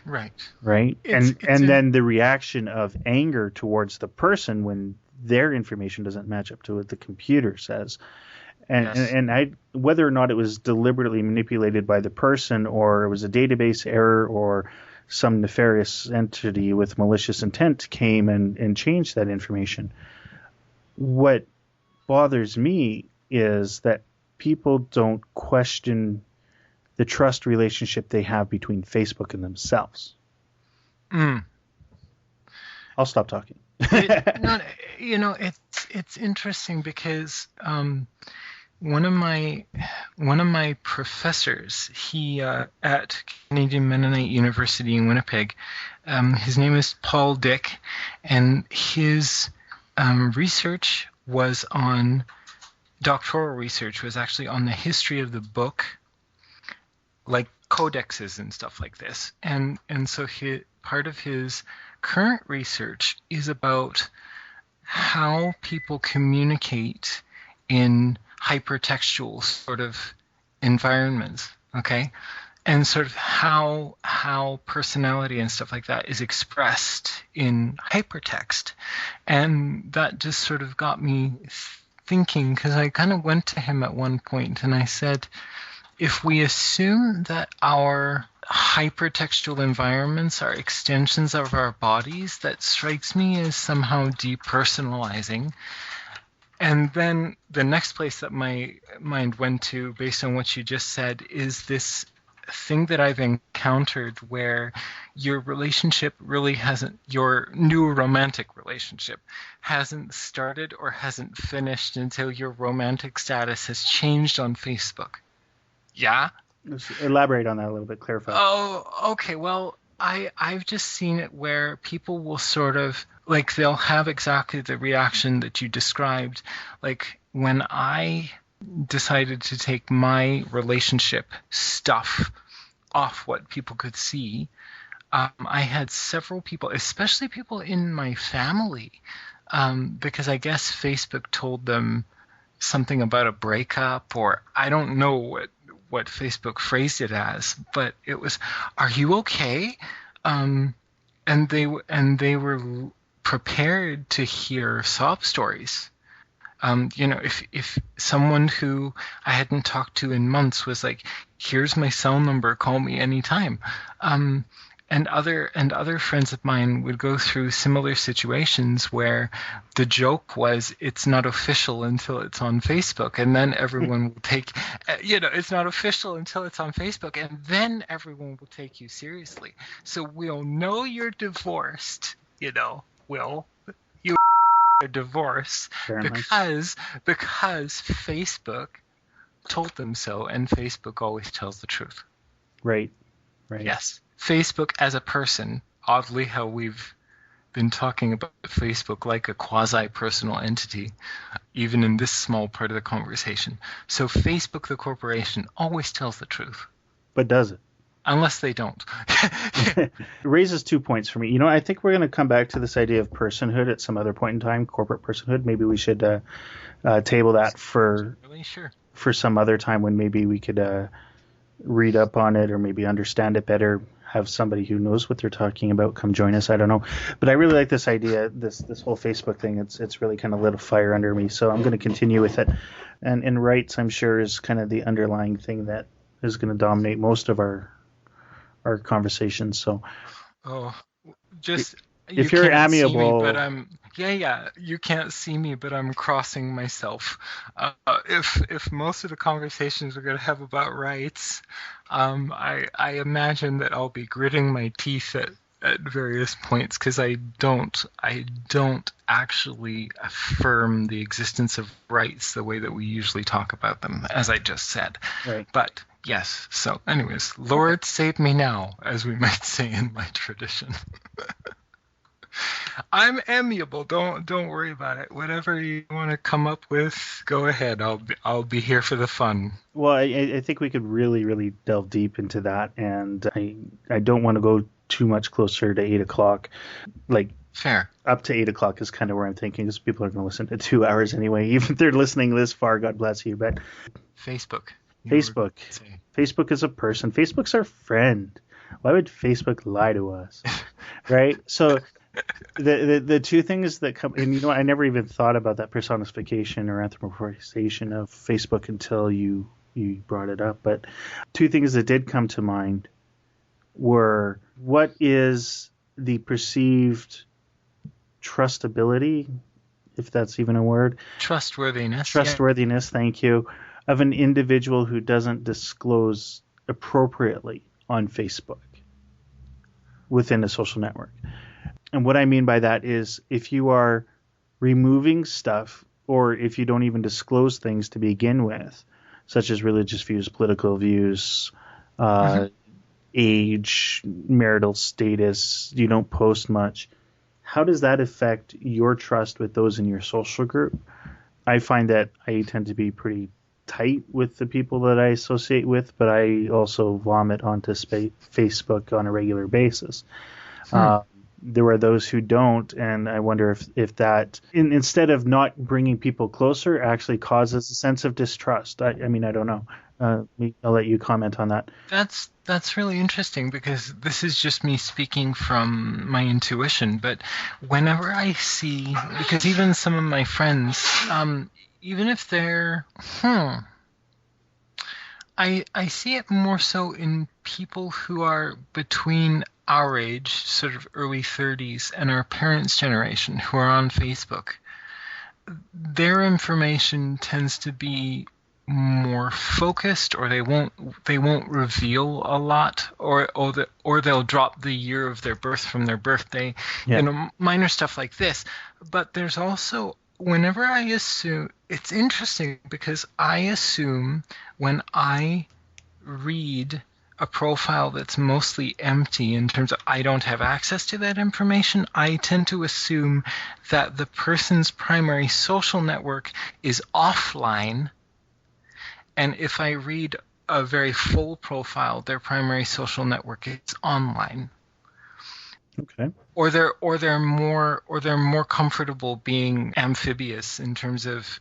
Right. Right? And then the reaction of anger towards the person when their information doesn't match up to what the computer says. And whether or not it was deliberately manipulated by the person, or it was a database error, or some nefarious entity with malicious intent came and changed that information. What bothers me is that people don't question the trust relationship they have between Facebook and themselves. I'll stop talking. It's interesting because one of my professors, he at Canadian Mennonite University in Winnipeg, his name is Paul Dick, and his research was on doctoral research was actually on the history of the book, like codexes and stuff like this, and so part of his current research is about how people communicate in hypertextual sort of environments, okay? And sort of how personality and stuff like that is expressed in hypertext. And that just sort of got me thinking, because I kind of went to him at one point and I said, if we assume that our hypertextual environments are extensions of our bodies, that strikes me as somehow depersonalizing. And then the next place that my mind went to, based on what you just said, is this thing that I've encountered where your relationship really hasn't, your new romantic relationship hasn't started or hasn't finished until your romantic status has changed on Facebook. Yeah? Let's elaborate on that a little bit, clarify. Oh, okay. Well, I've just seen it where people will sort of, like, they'll have exactly the reaction that you described. Like, when I decided to take my relationship stuff off what people could see, I had several people, especially people in my family, because I guess Facebook told them something about a breakup, or I don't know what Facebook phrased it as, but it was, "Are you okay?" And they were prepared to hear sob stories. If someone who I hadn't talked to in months was like, "Here's my cell number, call me anytime," and other friends of mine would go through similar situations where the joke was, it's not official until it's on Facebook, and then everyone will take, it's not official until it's on Facebook, and then everyone will take you seriously. So we'll know you're divorced, Will, you are divorced because Facebook told them so, and Facebook always tells the truth. Right. Yes. Facebook as a person, oddly how we've been talking about Facebook like a quasi-personal entity, even in this small part of the conversation. So Facebook, the corporation, always tells the truth. But does it? Unless they don't. It raises 2 points for me. I think we're going to come back to this idea of personhood at some other point in time, corporate personhood. Maybe we should table that for some other time when maybe we could read up on it or maybe understand it better, have somebody who knows what they're talking about come join us. I don't know. But I really like this idea, this whole Facebook thing. It's really kind of lit a fire under me. So I'm going to continue with it. And in rights, I'm sure, is kind of the underlying thing that is going to dominate most of our conversations. So if you're amiable, but you can't see me, but I'm crossing myself. If most of the conversations we're going to have about rights, I imagine that I'll be gritting my teeth at various points, because I don't actually affirm the existence of rights the way that we usually talk about them, as I just said. Right. But yes. So, anyways, Lord save me now, as we might say in my tradition. I'm amiable. Don't worry about it. Whatever you want to come up with, go ahead. I'll be here for the fun. Well, I think we could really, really delve deep into that, and I don't want to go too much closer to 8 o'clock. Like, Fair. Up to 8 o'clock is kind of where I'm thinking, because people are going to listen to 2 hours anyway. Even if they're listening this far, God bless you. But Facebook. Facebook. Facebook is a person. Facebook's our friend. Why would Facebook lie to us? Right? So the two things that come, and I never even thought about that personification or anthropomorphization of Facebook until you brought it up. But two things that did come to mind were, what is the perceived trustability, if that's even a word? Trustworthiness, thank you, of an individual who doesn't disclose appropriately on Facebook within a social network. And what I mean by that is, if you are removing stuff, or if you don't even disclose things to begin with, such as religious views, political views, age, marital status, you don't post much, how does that affect your trust with those in your social group? I find that I tend to be pretty tight with the people that I associate with, but I also vomit onto Facebook on a regular basis. There are those who don't, and I wonder if that, instead of not bringing people closer, actually causes a sense of distrust. I mean, I don't know. I'll let you comment on that. That's really interesting, because this is just me speaking from my intuition. But whenever I see, because even some of my friends, even if they're, I see it more so in people who are between our age, sort of early 30s, and our parents' generation who are on Facebook. Their information tends to be more focused, or they won't reveal a lot, or they'll drop the year of their birth from their birthday, minor stuff like this. But there's also, whenever I assume, it's interesting, because I assume when I read a profile that's mostly empty, in terms of I don't have access to that information, I tend to assume that the person's primary social network is offline. And if I read a very full profile, their primary social network is online. Okay. Or they're more comfortable being amphibious, in terms of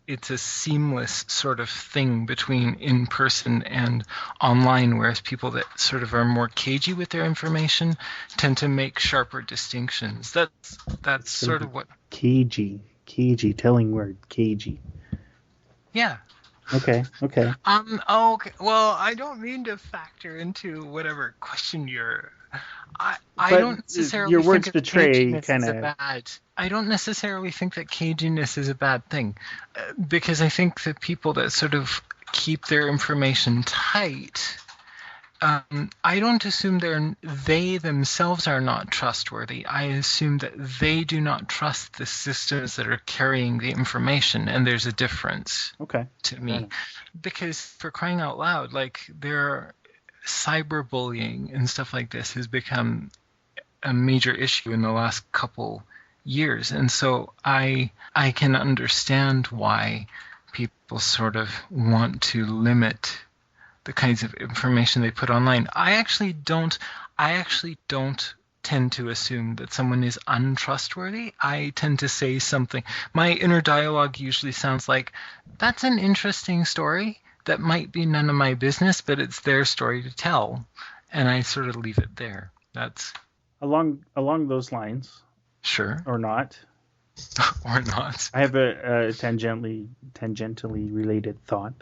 it's a seamless sort of thing between in person and online, whereas people that sort of are more cagey with their information tend to make sharper distinctions. That's sort of what... Cagey, telling word, cagey. Yeah. Okay. Okay. Well, I don't mean to factor into whatever question you're... I don't necessarily your words think betray kind of bad. I don't necessarily think that caginess is a bad thing, because I think that people that sort of keep their information tight, I don't assume they themselves are not trustworthy. I assume that they do not trust the systems that are carrying the information, and there's a difference. Okay. To me, because for crying out loud, like, cyberbullying and stuff like this has become a major issue in the last couple years, and so I can understand why people sort of want to limit the kinds of information they put online. I actually don't tend to assume that someone is untrustworthy. I tend to say something. My inner dialogue usually sounds like, that's an interesting story. That might be none of my business, but it's their story to tell. And I sort of leave it there. That's... Along those lines. Sure. Or not. Or not. I have a tangentially related thought.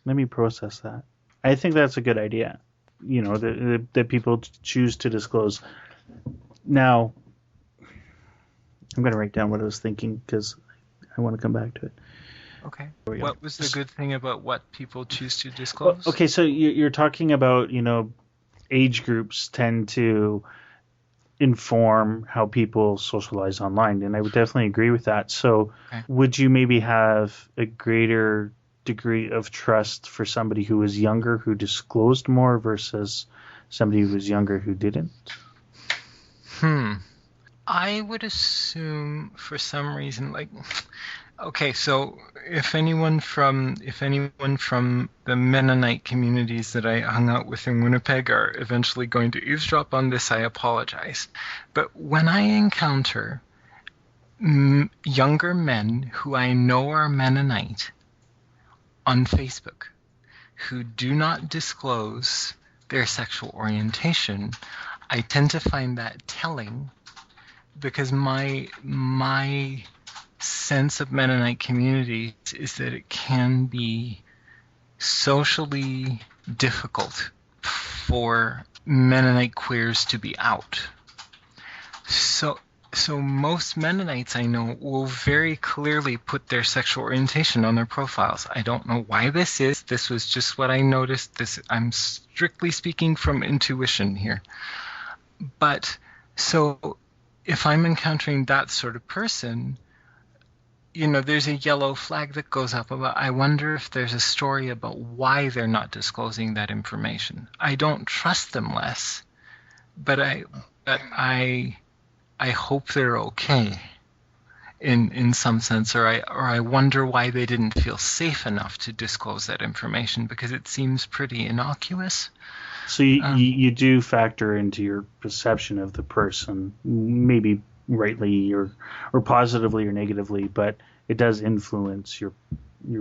Let me process that. I think that's a good idea. That people choose to disclose. Now, I'm going to write down what I was thinking, because I want to come back to it. Okay. What was the good thing about what people choose to disclose? Okay, so you're talking about, age groups tend to inform how people socialize online, and I would definitely agree with that. So Would you maybe have a greater degree of trust for somebody who was younger who disclosed more versus somebody who was younger who didn't? I would assume, for some reason, like... Okay, so if anyone from the Mennonite communities that I hung out with in Winnipeg are eventually going to eavesdrop on this, I apologize. But when I encounter younger men who I know are Mennonite on Facebook who do not disclose their sexual orientation, I tend to find that telling, because my sense of Mennonite communities is that it can be socially difficult for Mennonite queers to be out. So most Mennonites I know will very clearly put their sexual orientation on their profiles. I don't know why this is. This was just what I noticed. I'm strictly speaking from intuition here. But so if I'm encountering that sort of person, there's a yellow flag that goes up about, I wonder if there's a story about why they're not disclosing that information. I don't trust them less, but I hope they're okay in some sense, or I wonder why they didn't feel safe enough to disclose that information, because it seems pretty innocuous. So you do factor into your perception of the person, maybe rightly or positively or negatively, but it does influence your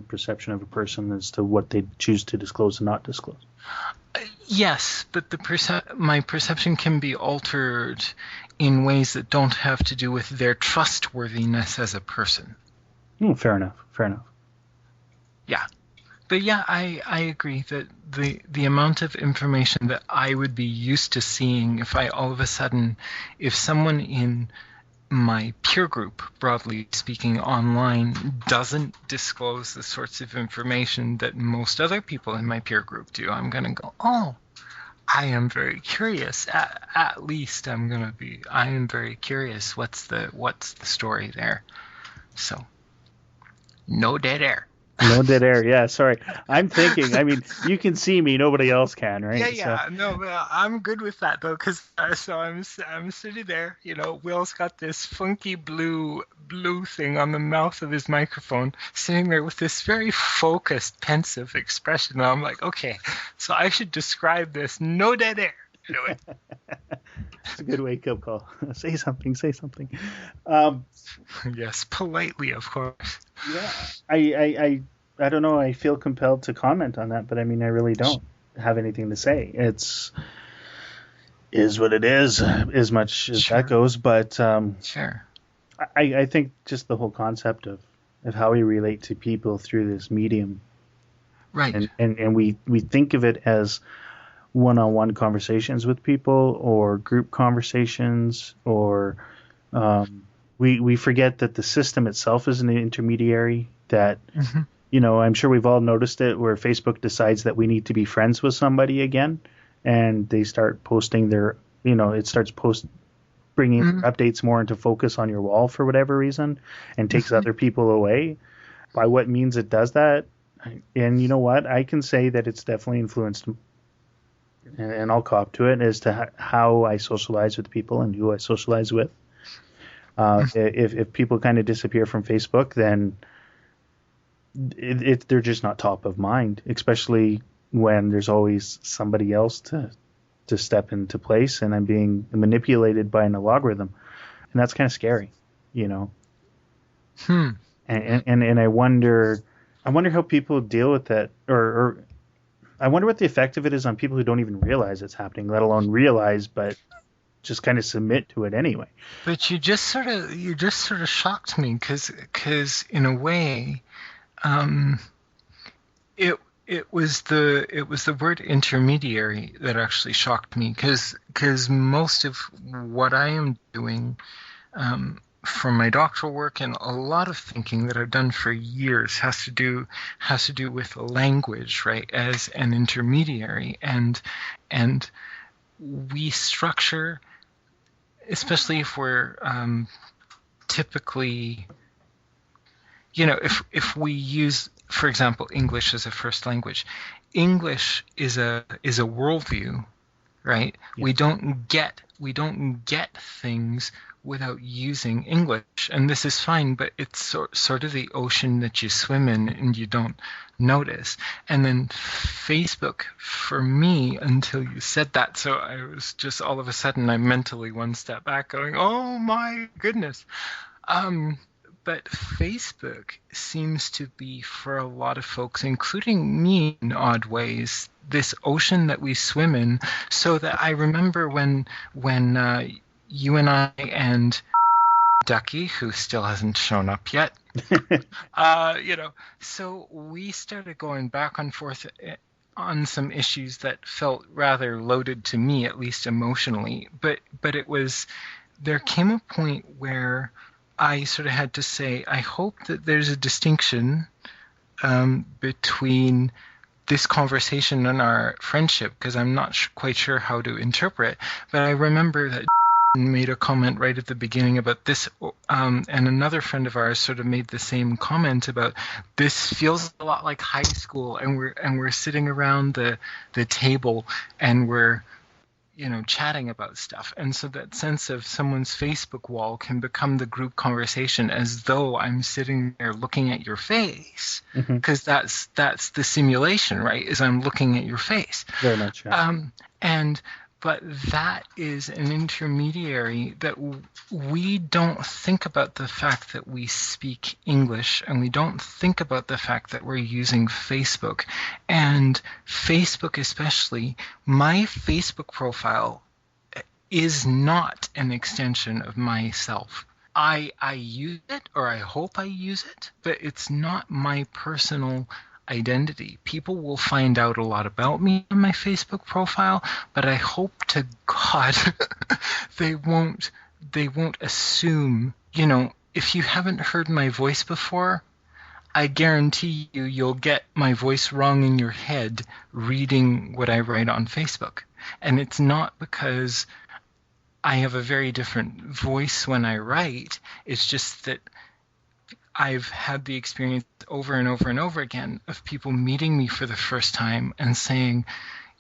perception of a person as to what they choose to disclose and not disclose. Yes, but my perception can be altered in ways that don't have to do with their trustworthiness as a person. Fair enough. Yeah. But yeah, I agree that the amount of information that I would be used to seeing if someone in my peer group, broadly speaking, online, doesn't disclose the sorts of information that most other people in my peer group do, I'm going to go, oh, I am very curious. At least I am very curious. What's the story there? So, no dead air. No dead air. Yeah, sorry. I'm thinking. I mean, you can see me. Nobody else can, right? Yeah. So. No, I'm good with that though, because so I'm sitting there. Will's got this funky blue thing on the mouth of his microphone, sitting there with this very focused, pensive expression. And I'm like, okay, so I should describe this. No dead air. Anyway. It's a good wake-up call. Say something. Yes, politely, of course. Yeah, I don't know. I feel compelled to comment on that, but I mean, I really don't have anything to say. Is what it is, as much as that goes. But sure. I think just the whole concept of how we relate to people through this medium, right? And we think of it as one-on-one conversations with people or group conversations, or we forget that the system itself is an intermediary that, I'm sure we've all noticed it, where Facebook decides that we need to be friends with somebody again, and they start posting it starts bringing updates more into focus on your wall for whatever reason, and takes other people away. By what means it does that? And you know what? I can say that it's definitely influenced, and I'll cop to it, as to how I socialize with people and who I socialize with. If people kind of disappear from Facebook, then they're just not top of mind, especially when there's always somebody else to step into place, and I'm being manipulated by an algorithm, and that's kind of scary, And I wonder how people deal with that, or I wonder what the effect of it is on people who don't even realize it's happening, let alone realize, but just kind of submit to it anyway. But you just sort of shocked me, because in a way, it was the word intermediary that actually shocked me, because most of what I am doing from my doctoral work and a lot of thinking that I've done for years has to do with language, right, as an intermediary, and we structure, especially if we're typically, if we use, for example, English as a first language, English is a worldview right? Yeah. We don't get things without using English, and this is fine, but it's sort of the ocean that you swim in and you don't notice. And then Facebook, for me, until you said that, so I was just all of a sudden I'm mentally one step back going, oh my goodness. But Facebook seems to be, for a lot of folks, including me in odd ways, this ocean that we swim in. So that I remember when you and I and Ducky, who still hasn't shown up yet, so we started going back and forth on some issues that felt rather loaded to me, at least emotionally. But there came a point where I sort of had to say, I hope that there's a distinction between this conversation and our friendship, because I'm not quite sure how to interpret. But I remember that made a comment right at the beginning about this, and another friend of ours sort of made the same comment about this feels a lot like high school, and we're sitting around the table and we're chatting about stuff. And so that sense of someone's Facebook wall can become the group conversation, as though I'm sitting there looking at your face, because that's the simulation, right? Is I'm looking at your face. Very much. Yeah. But that is an intermediary that we don't think about the fact that we speak English, and we don't think about the fact that we're using Facebook. And Facebook especially, my Facebook profile is not an extension of myself. I use it, or I hope I use it, but it's not my personal identity. People will find out a lot about me on my Facebook profile, but I hope to God they won't assume, if you haven't heard my voice before, I guarantee you'll get my voice wrong in your head reading what I write on Facebook. And it's not because I have a very different voice when I write. It's just that I've had the experience over and over and over again of people meeting me for the first time and saying,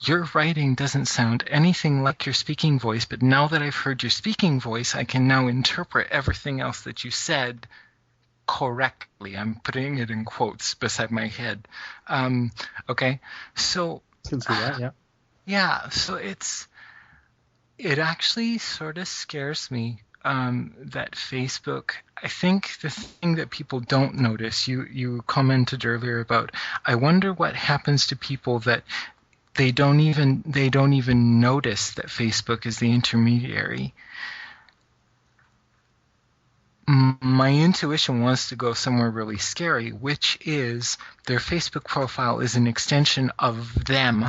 your writing doesn't sound anything like your speaking voice, but now that I've heard your speaking voice, I can now interpret everything else that you said correctly. I'm putting it in quotes beside my head. Okay, so I can see that, yeah. Yeah, so it actually sort of scares me that Facebook, I think the thing that people don't notice, you commented earlier about, I wonder what happens to people that they don't even notice that Facebook is the intermediary. My intuition wants to go somewhere really scary, which is their Facebook profile is an extension of them.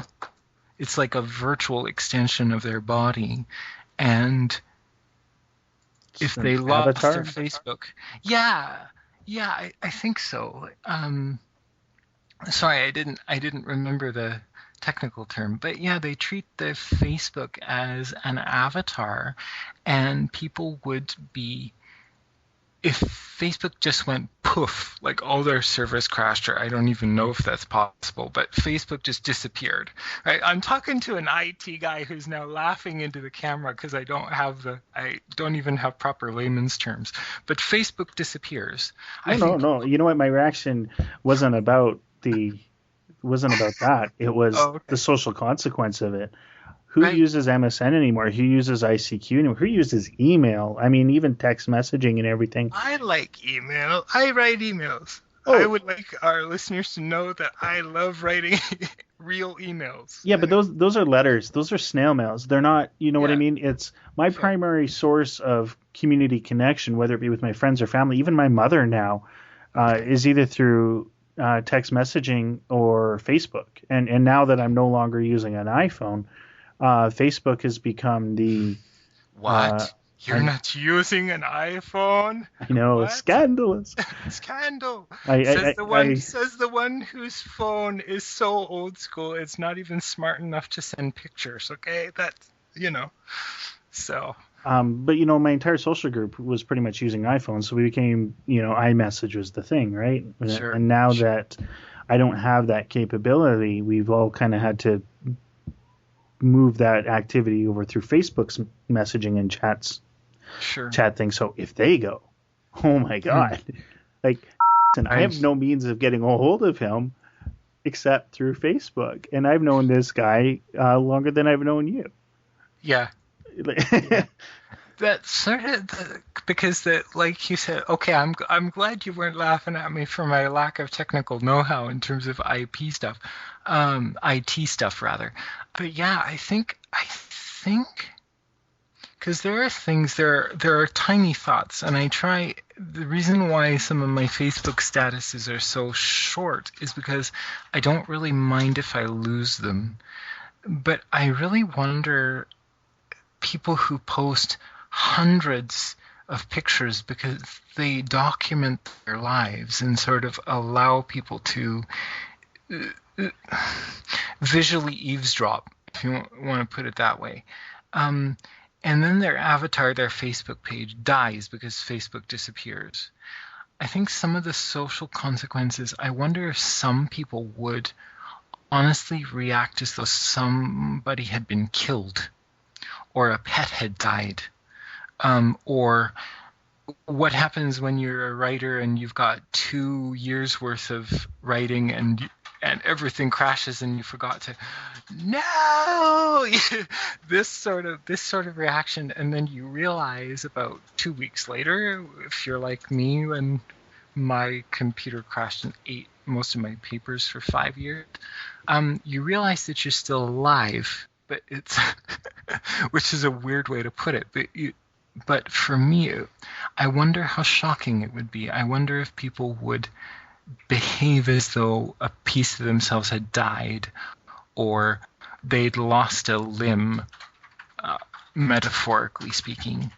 It's like a virtual extension of their body. And if they lost their Facebook, I think so. Sorry, I didn't remember the technical term, but yeah, they treat the Facebook as an avatar, and people would be, if Facebook just went poof, like all their servers crashed, or I don't even know if that's possible, but Facebook just disappeared, right? I'm talking to an IT guy who's now laughing into the camera because I don't even have proper layman's terms, but Facebook disappears. No. You know what? My reaction wasn't about that. It was the social consequence of it. Who uses MSN anymore? Who uses ICQ anymore? Who uses email? I mean, even text messaging and everything. I like email. I write emails. Oh. I would like our listeners to know that I love writing real emails. Yeah, but those are letters. Those are snail mails. They're not, what I mean? It's my primary source of community connection, whether it be with my friends or family. Even my mother now is either through text messaging or Facebook. And now that I'm no longer using an iPhone, Facebook has become the... What? You're not using an iPhone? I know, what? Scandalous. Scandal. Says the one whose phone is so old school, it's not even smart enough to send pictures, okay? That's, so... but, my entire social group was pretty much using iPhones, so we became, iMessage was the thing, right? Sure. And now that I don't have that capability, we've all kind of had to move that activity over through Facebook's messaging and Sure. chat thing. So if they go, oh my God, like, and I have no means of getting a hold of him except through Facebook, and I've known this guy longer than I've known you. Yeah. Yeah. That sort of, because like you said, okay, I'm glad you weren't laughing at me for my lack of technical know-how in terms of IT stuff rather. But yeah, I think, because there are things, there are tiny thoughts, and the reason why some of my Facebook statuses are so short is because I don't really mind if I lose them. But I really wonder, people who post hundreds of pictures because they document their lives and sort of allow people to visually eavesdrop, if you want to put it that way. And then their avatar, their Facebook page, dies because Facebook disappears. I think some of the social consequences, I wonder if some people would honestly react as though somebody had been killed or a pet had died. Or what happens when you're a writer and you've got 2 years worth of writing and everything crashes and you forgot to this sort of reaction, and then you realize about 2 weeks later, if you're like me, when my computer crashed and ate most of my papers for 5 years, you realize that you're still alive, but it's which is a weird way to put it, but for me, I wonder how shocking it would be. I wonder if people would behave as though a piece of themselves had died, or they'd lost a limb, metaphorically speaking.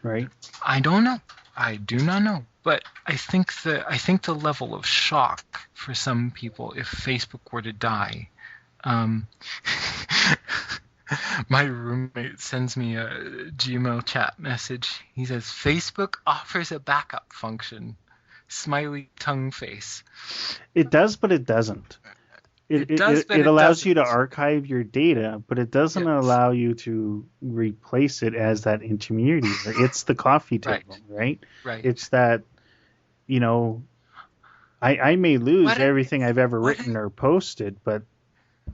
Right. I don't know. I do not know. But I think the level of shock for some people, if Facebook were to die, my roommate sends me a Gmail chat message. He says, Facebook offers a backup function. Smiley tongue face. It does, but it doesn't. It allows you to archive your data, but it doesn't allow you to replace it as that intermediary. It's the coffee table, right? Right. It's that, I may lose everything I've ever written or posted, but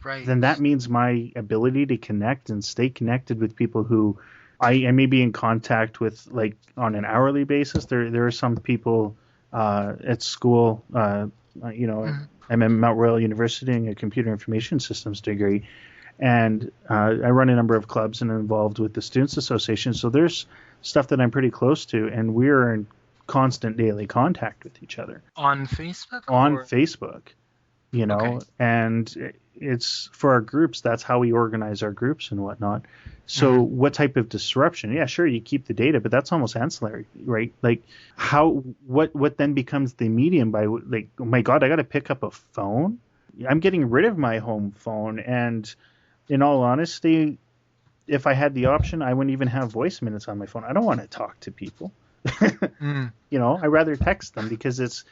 then that means my ability to connect and stay connected with people who I may be in contact with, like, on an hourly basis. There are some people at school, I'm at Mount Royal University in a computer information systems degree, and I run a number of clubs and I'm involved with the Students Association. So there's stuff that I'm pretty close to, and we're in constant daily contact with each other. On Facebook? Facebook, okay. And it's for our groups. That's how we organize our groups and whatnot. So what type of disruption? Yeah, sure, you keep the data, but that's almost ancillary, right? Like, what then becomes the medium by, like, oh my God, I got to pick up a phone? I'm getting rid of my home phone, and in all honesty, if I had the option, I wouldn't even have voice minutes on my phone. I don't want to talk to people. I'd rather text them, because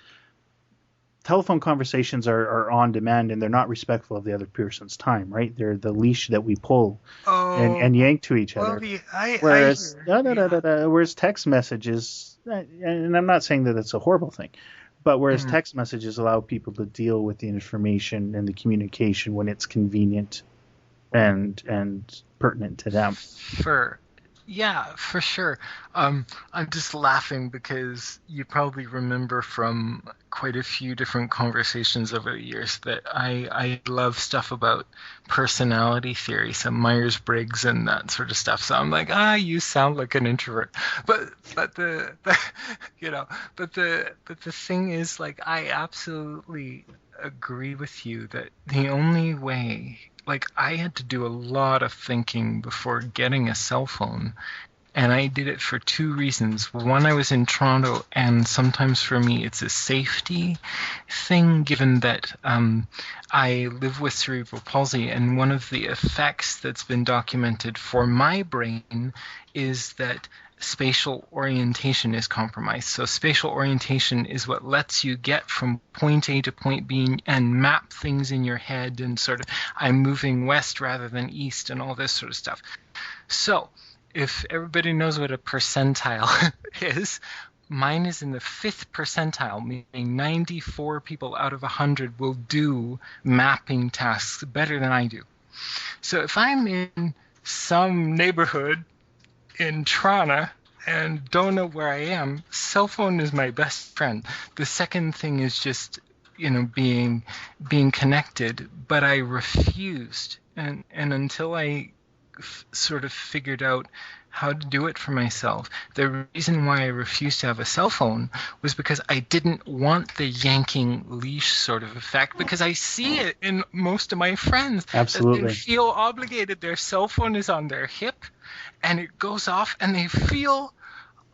telephone conversations are on demand, and they're not respectful of the other person's time, right? They're the leash that we pull and yank to each other. Whereas text messages, and I'm not saying that it's a horrible thing, but whereas text messages allow people to deal with the information and the communication when it's convenient and pertinent to them. Yeah, for sure. I'm just laughing because you probably remember from quite a few different conversations over the years that I love stuff about personality theory, some Myers-Briggs and that sort of stuff. So I'm like, you sound like an introvert. But the thing is, like, I absolutely agree with you that the only way, like, I had to do a lot of thinking before getting a cell phone, And I did it for two reasons. One, I was in Toronto, and sometimes for me it's a safety thing, given that I live with cerebral palsy, and one of the effects that's been documented for my brain is that spatial orientation is compromised. So spatial orientation is what lets you get from point A to point B and map things in your head and sort of, I'm moving west rather than east and all this sort of stuff. So if everybody knows what a percentile is, mine is in the 5th percentile, meaning 94 people out of 100 will do mapping tasks better than I do. So if I'm in some neighborhood in Toronto and don't know where I am, cell phone is my best friend. The second thing is just, being connected, but I refused. And until I sort of figured out how to do it for myself. The reason why I refused to have a cell phone was because I didn't want the yanking leash sort of effect, because I see it in most of my friends. Absolutely. They feel obligated. Their cell phone is on their hip and it goes off and they feel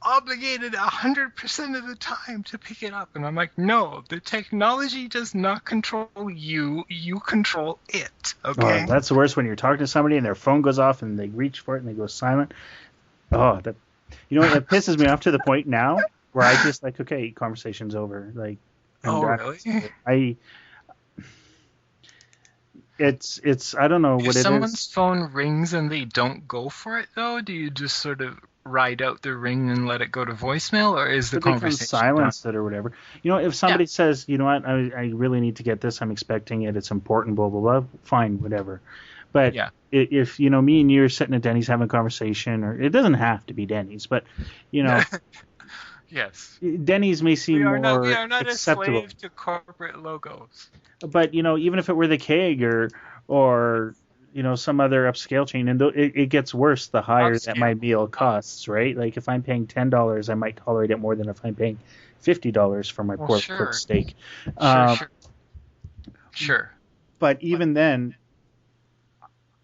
obligated 100% of the time to pick it up. And I'm like, no, the technology does not control you. You control it. Okay. Oh, that's the worst, when you're talking to somebody and their phone goes off and they reach for it and they go silent. Oh, that, it pisses me off to the point now where I just like, okay, conversation's over. Like, really? It's I don't know what it is. If someone's phone rings and they don't go for it, though, do you just sort of ride out the ring and let it go to voicemail, or is the conversation silence it or whatever? If somebody says, you know what, I really need to get this, I'm expecting it, it's important, blah blah blah, fine, whatever. But if me and you are sitting at Denny's having a conversation, or it doesn't have to be Denny's, but yes, Denny's may seem more acceptable. We are not a slave to corporate logos. But even if it were the Keg or some other upscale chain, and it gets worse the higher that my meal costs, right? Like if I'm paying $10, I might tolerate it more than if I'm paying $50 for my pork steak. Sure. But even then,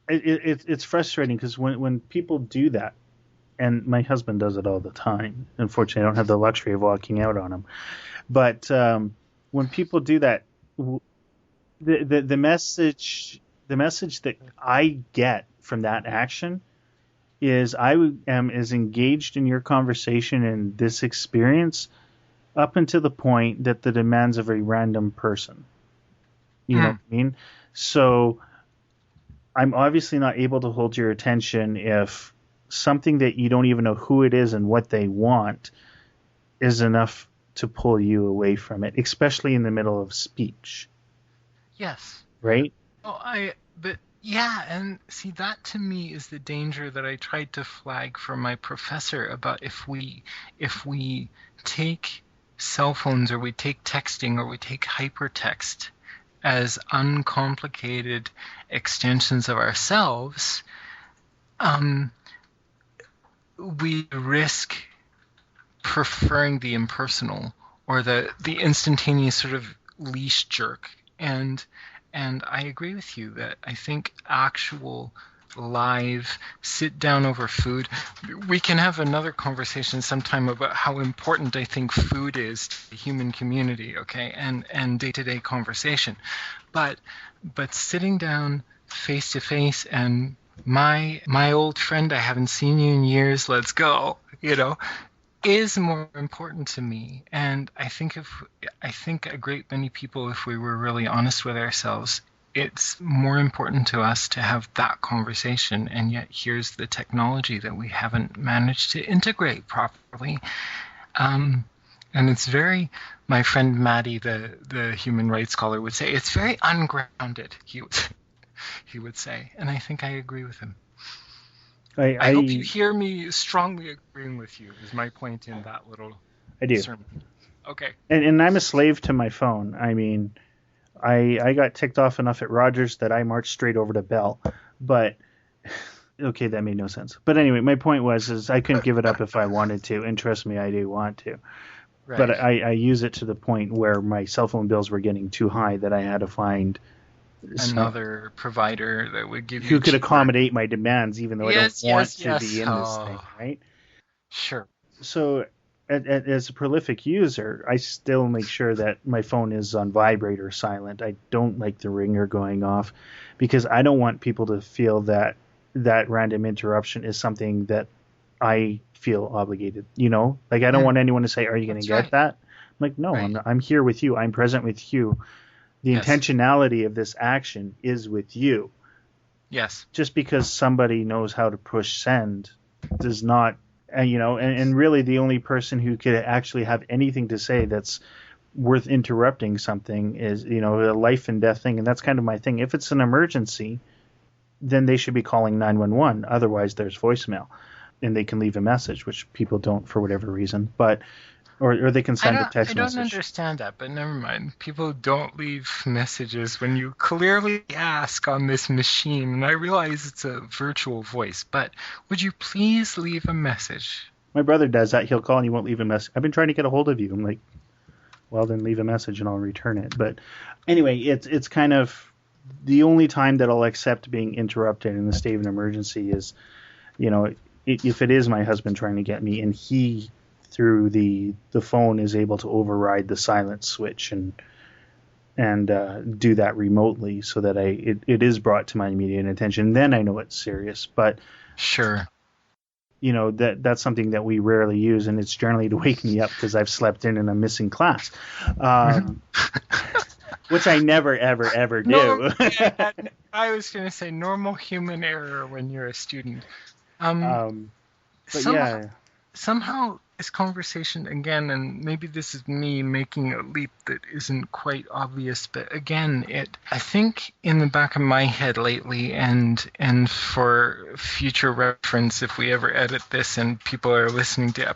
it's frustrating, because when people do that, and my husband does it all the time. Unfortunately, I don't have the luxury of walking out on him. But when people do that, the message that I get from that action is I am as engaged in your conversation and this experience up until the point that the demands of a random person. You know what I mean? So I'm obviously not able to hold your attention if something that you don't even know who it is and what they want is enough to pull you away from it, especially in the middle of speech. Yes. Right? And see, that to me is the danger that I tried to flag for my professor about if we take cell phones, or we take texting, or we take hypertext as uncomplicated extensions of ourselves, we risk preferring the impersonal, or the instantaneous sort of leash jerk. And I agree with you that I think actual live sit down over food, we can have another conversation sometime about how important I think food is to the human community, okay, and day-to-day conversation. But sitting down face to face and my old friend, I haven't seen you in years, let's go, is more important to me. And I think a great many people, if we were really honest with ourselves, it's more important to us to have that conversation. And yet here's the technology that we haven't managed to integrate properly. And it's very, my friend Maddie, the human rights scholar, would say, it's very ungrounded, he would say. And I think I agree with him. I hope you hear me strongly agreeing with you, is my point in that little sermon. Okay. And I'm a slave to my phone. I mean, I got ticked off enough at Rogers that I marched straight over to Bell. But, okay, that made no sense. But anyway, my point was I couldn't give it up if I wanted to. And trust me, I do want to. Right. But I use it to the point where my cell phone bills were getting too high that I had to find another provider that would give you who could accommodate my demands, even though I don't want to be in this thing, right? Sure. So as a prolific user, I still make sure that my phone is on vibrate or silent. I don't like the ringer going off because I don't want people to feel that that random interruption is something that I feel obligated. Like I don't Mm, want anyone to say, "Are you going to that's get right. that?" I'm like, "No, Right. I'm here with you. I'm present with you. The Yes. intentionality of this action is with you. Yes. Just because somebody knows how to push send does not, Yes. and really the only person who could actually have anything to say that's worth interrupting something is, a life and death thing. And that's kind of my thing. If it's an emergency, then they should be calling 911. Otherwise, there's voicemail and they can leave a message, which people don't for whatever reason. But, or they can send a I text don't message. understand that, but never mind. People don't leave messages when you clearly ask on this machine, and I realize it's a virtual voice, but would you please leave a message? My brother does that. He'll call and he won't leave a message. I've been trying to get a hold of you. I'm like, well, then leave a message and I'll return it. But anyway, it's kind of the only time that I'll accept being interrupted in the state of an emergency is, if it is my husband trying to get me and he through the phone is able to override the silence switch and do that remotely so that it is brought to my immediate attention. Then I know it's serious. But Sure. that's something that we rarely use, and it's generally to wake me up because I've slept in and I'm missing class, which I never ever ever do. Yeah, I was going to say normal human error when you're a student. Um, But some, yeah, Somehow this conversation again, and maybe this is me making a leap that isn't quite obvious, but again, I think in the back of my head lately, and for future reference, if we ever edit this and people are listening to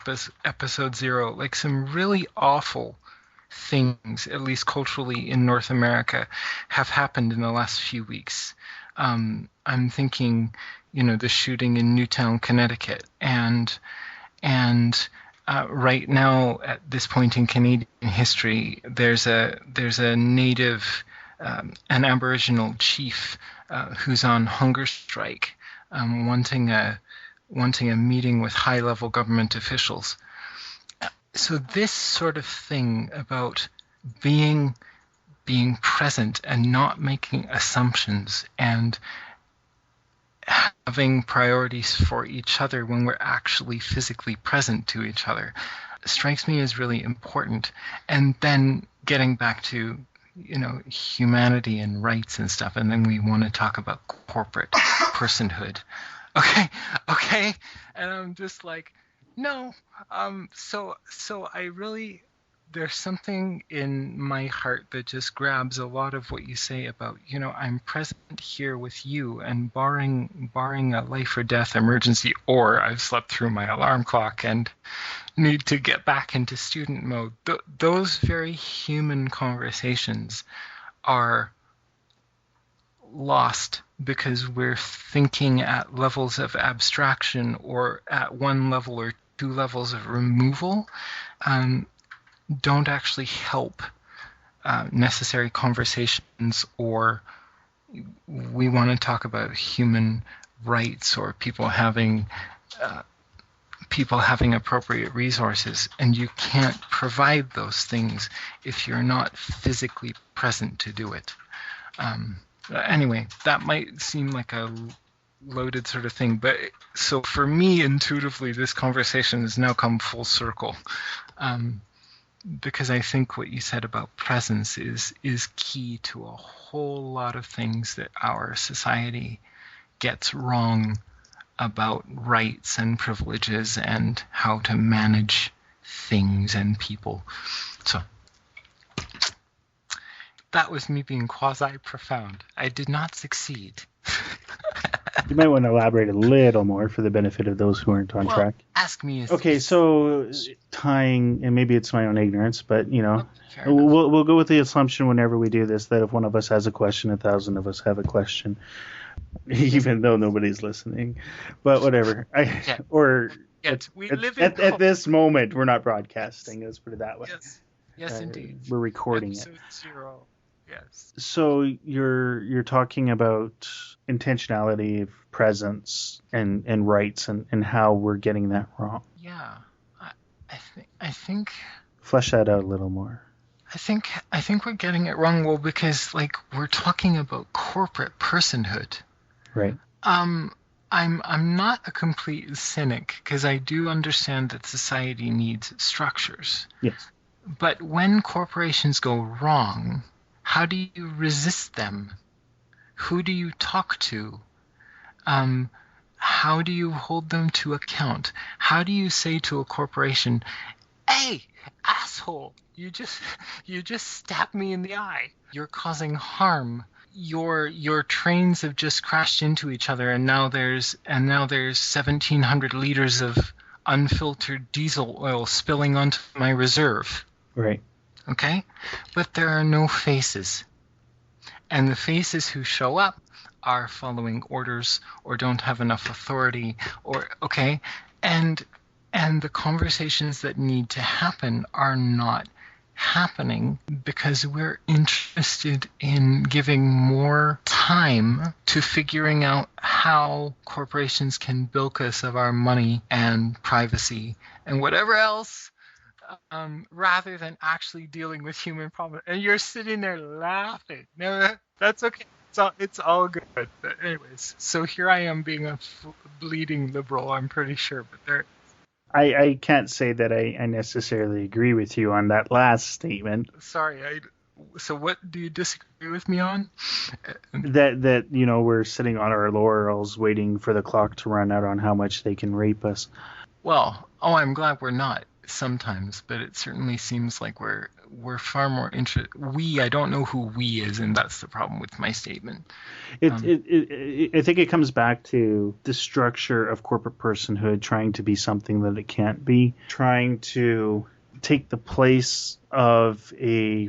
episode 0, like some really awful things, at least culturally in North America, have happened in the last few weeks. I'm thinking, the shooting in Newtown, Connecticut, and right now, at this point in Canadian history, there's a native, an Aboriginal chief who's on hunger strike, wanting a meeting with high-level government officials. So this sort of thing about being present and not making assumptions and having priorities for each other when we're actually physically present to each other strikes me as really important. And then getting back to humanity and rights and stuff, and then we want to talk about corporate personhood. Okay, and I'm just like, no. So I really, there's something in my heart that just grabs a lot of what you say about, I'm present here with you, and barring a life or death emergency, or I've slept through my alarm clock and need to get back into student mode. Those very human conversations are lost because we're thinking at levels of abstraction or at one level or two levels of removal. Don't actually help necessary conversations, or we want to talk about human rights or people having appropriate resources, and you can't provide those things if you're not physically present to do it. Anyway, that might seem like a loaded sort of thing, but so for me, intuitively, this conversation has now come full circle. Because I think what you said about presence is key to a whole lot of things that our society gets wrong about rights and privileges and how to manage things and people. So that was me being quasi-profound. I did not succeed. you might want to elaborate a little more for the benefit of those who aren't on track. Ask me. Okay, so tying, and maybe it's my own ignorance, but Fair enough. we'll go with the assumption whenever we do this that if one of us has a question, 1,000 of us have a question, even though nobody's listening. But whatever. At this moment, we're not broadcasting. Let's put it that way. Yes, indeed. We're recording Episode 0. Yes. So you're talking about intentionality of presence and rights and how we're getting that wrong. Yeah, I, I think Flesh that out a little more. I think we're getting it wrong. Well, because like we're talking about corporate personhood. Right. Um, I'm not a complete cynic because I do understand that society needs structures. Yes. But when corporations go wrong, how do you resist them? Who do you talk to? Um, how do you hold them to account? How do you say to a corporation, "Hey, asshole, you just stabbed me in the eye. You're causing harm. Your trains have just crashed into each other and now there's 1700 liters of unfiltered diesel oil spilling onto my reserve." Right. Okay? But there are no faces. And the faces who show up are following orders or don't have enough authority or okay? And the conversations that need to happen are not happening because we're interested in giving more time to figuring out how corporations can bilk us of our money and privacy and whatever else, rather than actually dealing with human problems. And you're sitting there laughing. No, that's okay. It's all good. But anyways, so here I am being a bleeding liberal, I'm pretty sure. But there, I can't say that I necessarily agree with you on that last statement. sorry. So what do you disagree with me on? That we're sitting on our laurels waiting for the clock to run out on how much they can rape us. Well, I'm glad we're not sometimes, but it certainly seems like we're far more interested. I don't know who we is, and that's the problem with my statement. I think it comes back to the structure of corporate personhood trying to be something that it can't be, trying to take the place of a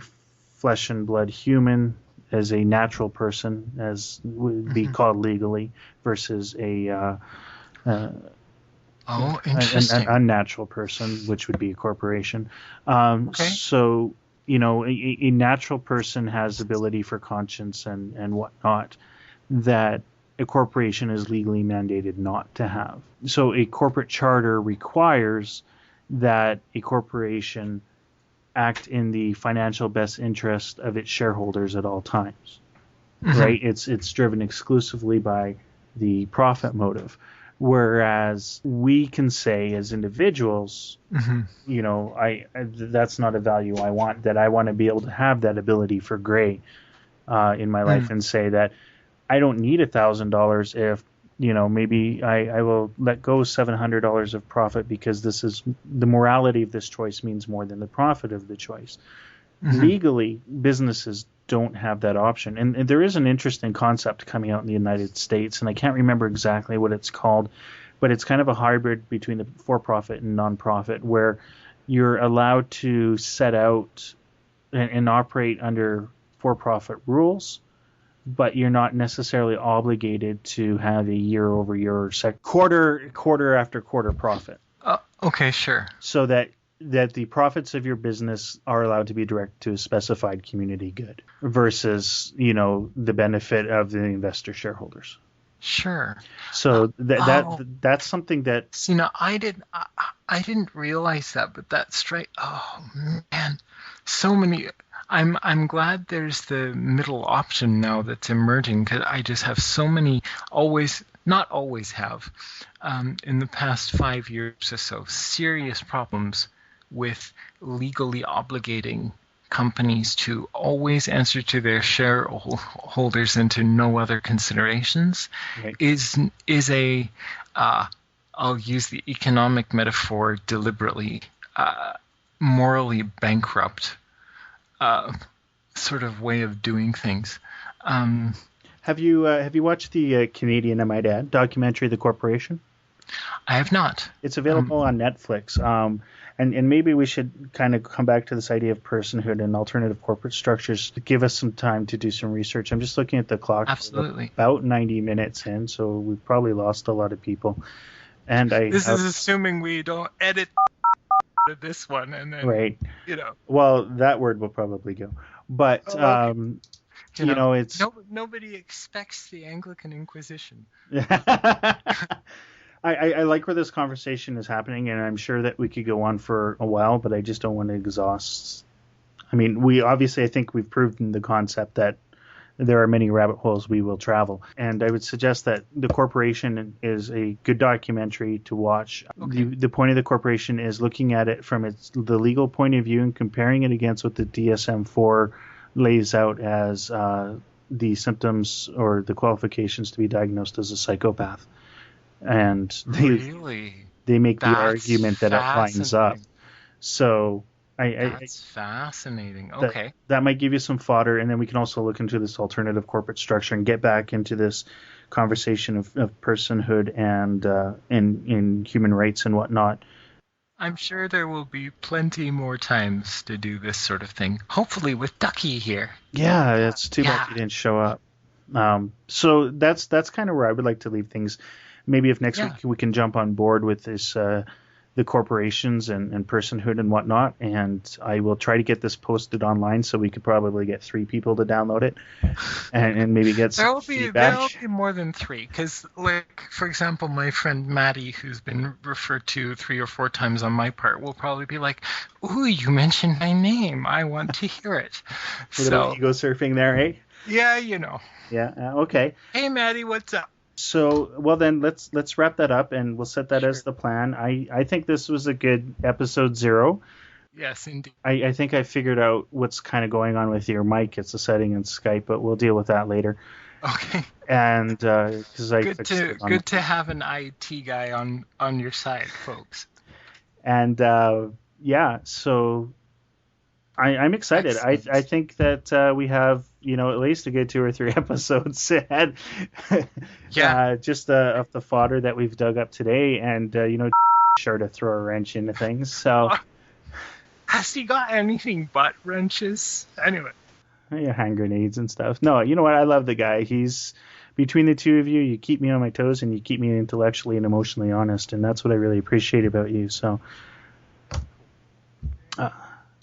flesh and blood human as a natural person, as would be called legally, versus Interesting. an unnatural person, which would be a corporation. Okay. So, a natural person has ability for conscience and whatnot that a corporation is legally mandated not to have. So a corporate charter requires that a corporation act in the financial best interest of its shareholders at all times. Right? It's driven exclusively by the profit motive. Whereas we can say as individuals, that's not a value I want, that I want to be able to have that ability for gray in my life and say that I don't need $1,000 if, maybe I will let go $700 of profit because this is the morality of this choice means more than the profit of the choice. Legally, businesses don't have that option. And there is an interesting concept coming out in the United States, and I can't remember exactly what it's called, but it's kind of a hybrid between the for-profit and non-profit where you're allowed to set out and operate under for-profit rules, but you're not necessarily obligated to have a year-over-year or quarter after quarter profit. Okay, sure. So that the profits of your business are allowed to be directed to a specified community good versus, the benefit of the investor shareholders. Sure. So that's something that... See, now I didn't realize that, but that's right. Oh man, so many. I'm glad there's the middle option now that's emerging because I just have so many not always have, in the past 5 years or so, serious problems with legally obligating companies to always answer to their shareholders and to no other considerations. Right. is a I'll use the economic metaphor deliberately, morally bankrupt sort of way of doing things. Have you watched the Canadian, I might add, documentary The Corporation? I have not. It's available on Netflix. And maybe we should kind of come back to this idea of personhood and alternative corporate structures to give us some time to do some research. I'm just looking at the clock. Absolutely. We're about 90 minutes in, so we've probably lost a lot of people. And this is assuming we don't edit this one and then, right. Well, that word will probably go. But, it's... Nobody expects the Anglican Inquisition. I like where this conversation is happening, and I'm sure that we could go on for a while, but I just don't want to exhaust. I mean, I think we've proven the concept that there are many rabbit holes we will travel. And I would suggest that The Corporation is a good documentary to watch. Okay. The point of The Corporation is looking at it from the legal point of view and comparing it against what the DSM-4 lays out as the symptoms or the qualifications to be diagnosed as a psychopath. And Really? they make the That's argument that it lines up. fascinating. So That's fascinating. Okay. that might give you some fodder, and then we can also look into this alternative corporate structure and get back into this conversation of personhood and in human rights and whatnot. I'm sure there will be plenty more times to do this sort of thing. Hopefully with Ducky here. Yeah, it's too bad he didn't show up. So that's kind of where I would like to leave things. Maybe if next week we can jump on board with this the corporations and personhood and whatnot, and I will try to get this posted online so we could probably get 3 people to download it and maybe get some feedback. There'll be more than 3, because, like, for example, my friend Maddie, who's been referred to 3 or 4 times on my part, will probably be like, "Ooh, you mentioned my name. I want to hear it." A little ego surfing there, eh? Yeah, you know. Yeah, okay. Hey, Maddie, what's up? So, well then, let's wrap that up, and we'll set that as the plan. I think this was a good episode 0. Yes, indeed. I think I figured out what's kind of going on with your mic. It's a setting in Skype, but we'll deal with that later. Okay. And because I good to have an IT guy on your side, folks. And yeah, so I'm excited. I think that we have at least a good 2 or 3 episodes ahead. Yeah. Just of the fodder that we've dug up today, and sure to throw a wrench into things. So has he got anything but wrenches? Anyway. Yeah, hand grenades and stuff. No, you know what? I love the guy. He's between the two of you. You keep me on my toes, and you keep me intellectually and emotionally honest, and that's what I really appreciate about you. So,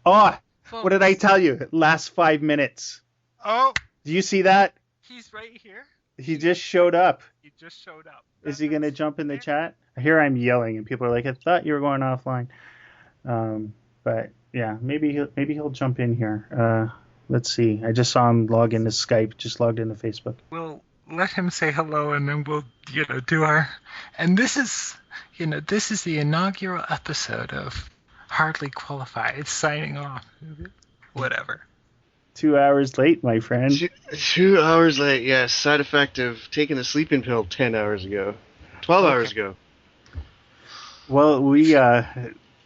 what did I tell you? Last 5 minutes. Oh, do you see that? He's right here. He just showed up. Is he going to jump in the chat? Here I'm yelling, and people are like, "I thought you were going offline." But yeah, maybe he'll jump in here. Let's see. I just saw him log into Skype. Just logged into Facebook. We'll let him say hello, and then we'll do our. And this is the inaugural episode of Hardly Qualified signing off. Whatever. 2 hours late, my friend. 2 hours late, yes. Side effect of taking the sleeping pill 10 hours ago. 12 hours ago. Well,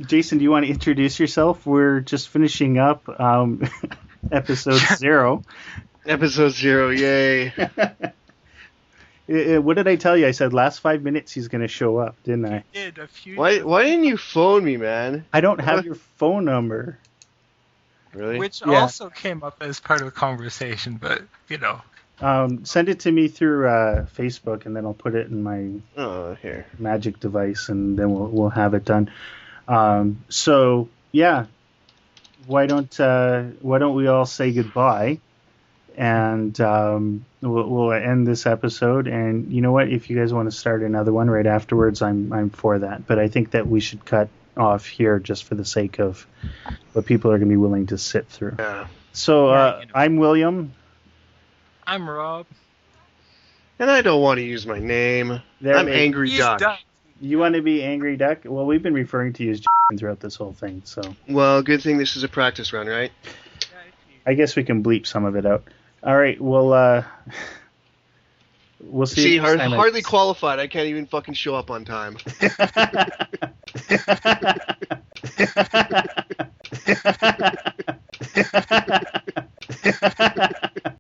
Jason, do you want to introduce yourself? We're just finishing up episode 0. Episode 0, yay. What did I tell you? I said last 5 minutes he's going to show up, didn't I? You did a few. Why didn't you phone me, man? I don't have your phone number. Really? Which also came up as part of the conversation, but send it to me through Facebook, and then I'll put it in my here magic device, and then we'll have it done. So yeah, why don't we all say goodbye, and we'll end this episode. And you know what? If you guys want to start another one right afterwards, I'm for that. But I think that we should cut off here just for the sake of what people are going to be willing to sit through. Yeah. So I'm William. I'm Rob. And I don't want to use my name. I'm AngryDuck. You want to be AngryDuck? Well, we've been referring to you as throughout this whole thing, so. Well, good thing this is a practice run, right? I guess we can bleep some of it out. All right, we'll see. See, hardly qualified. I can't even fucking show up on time.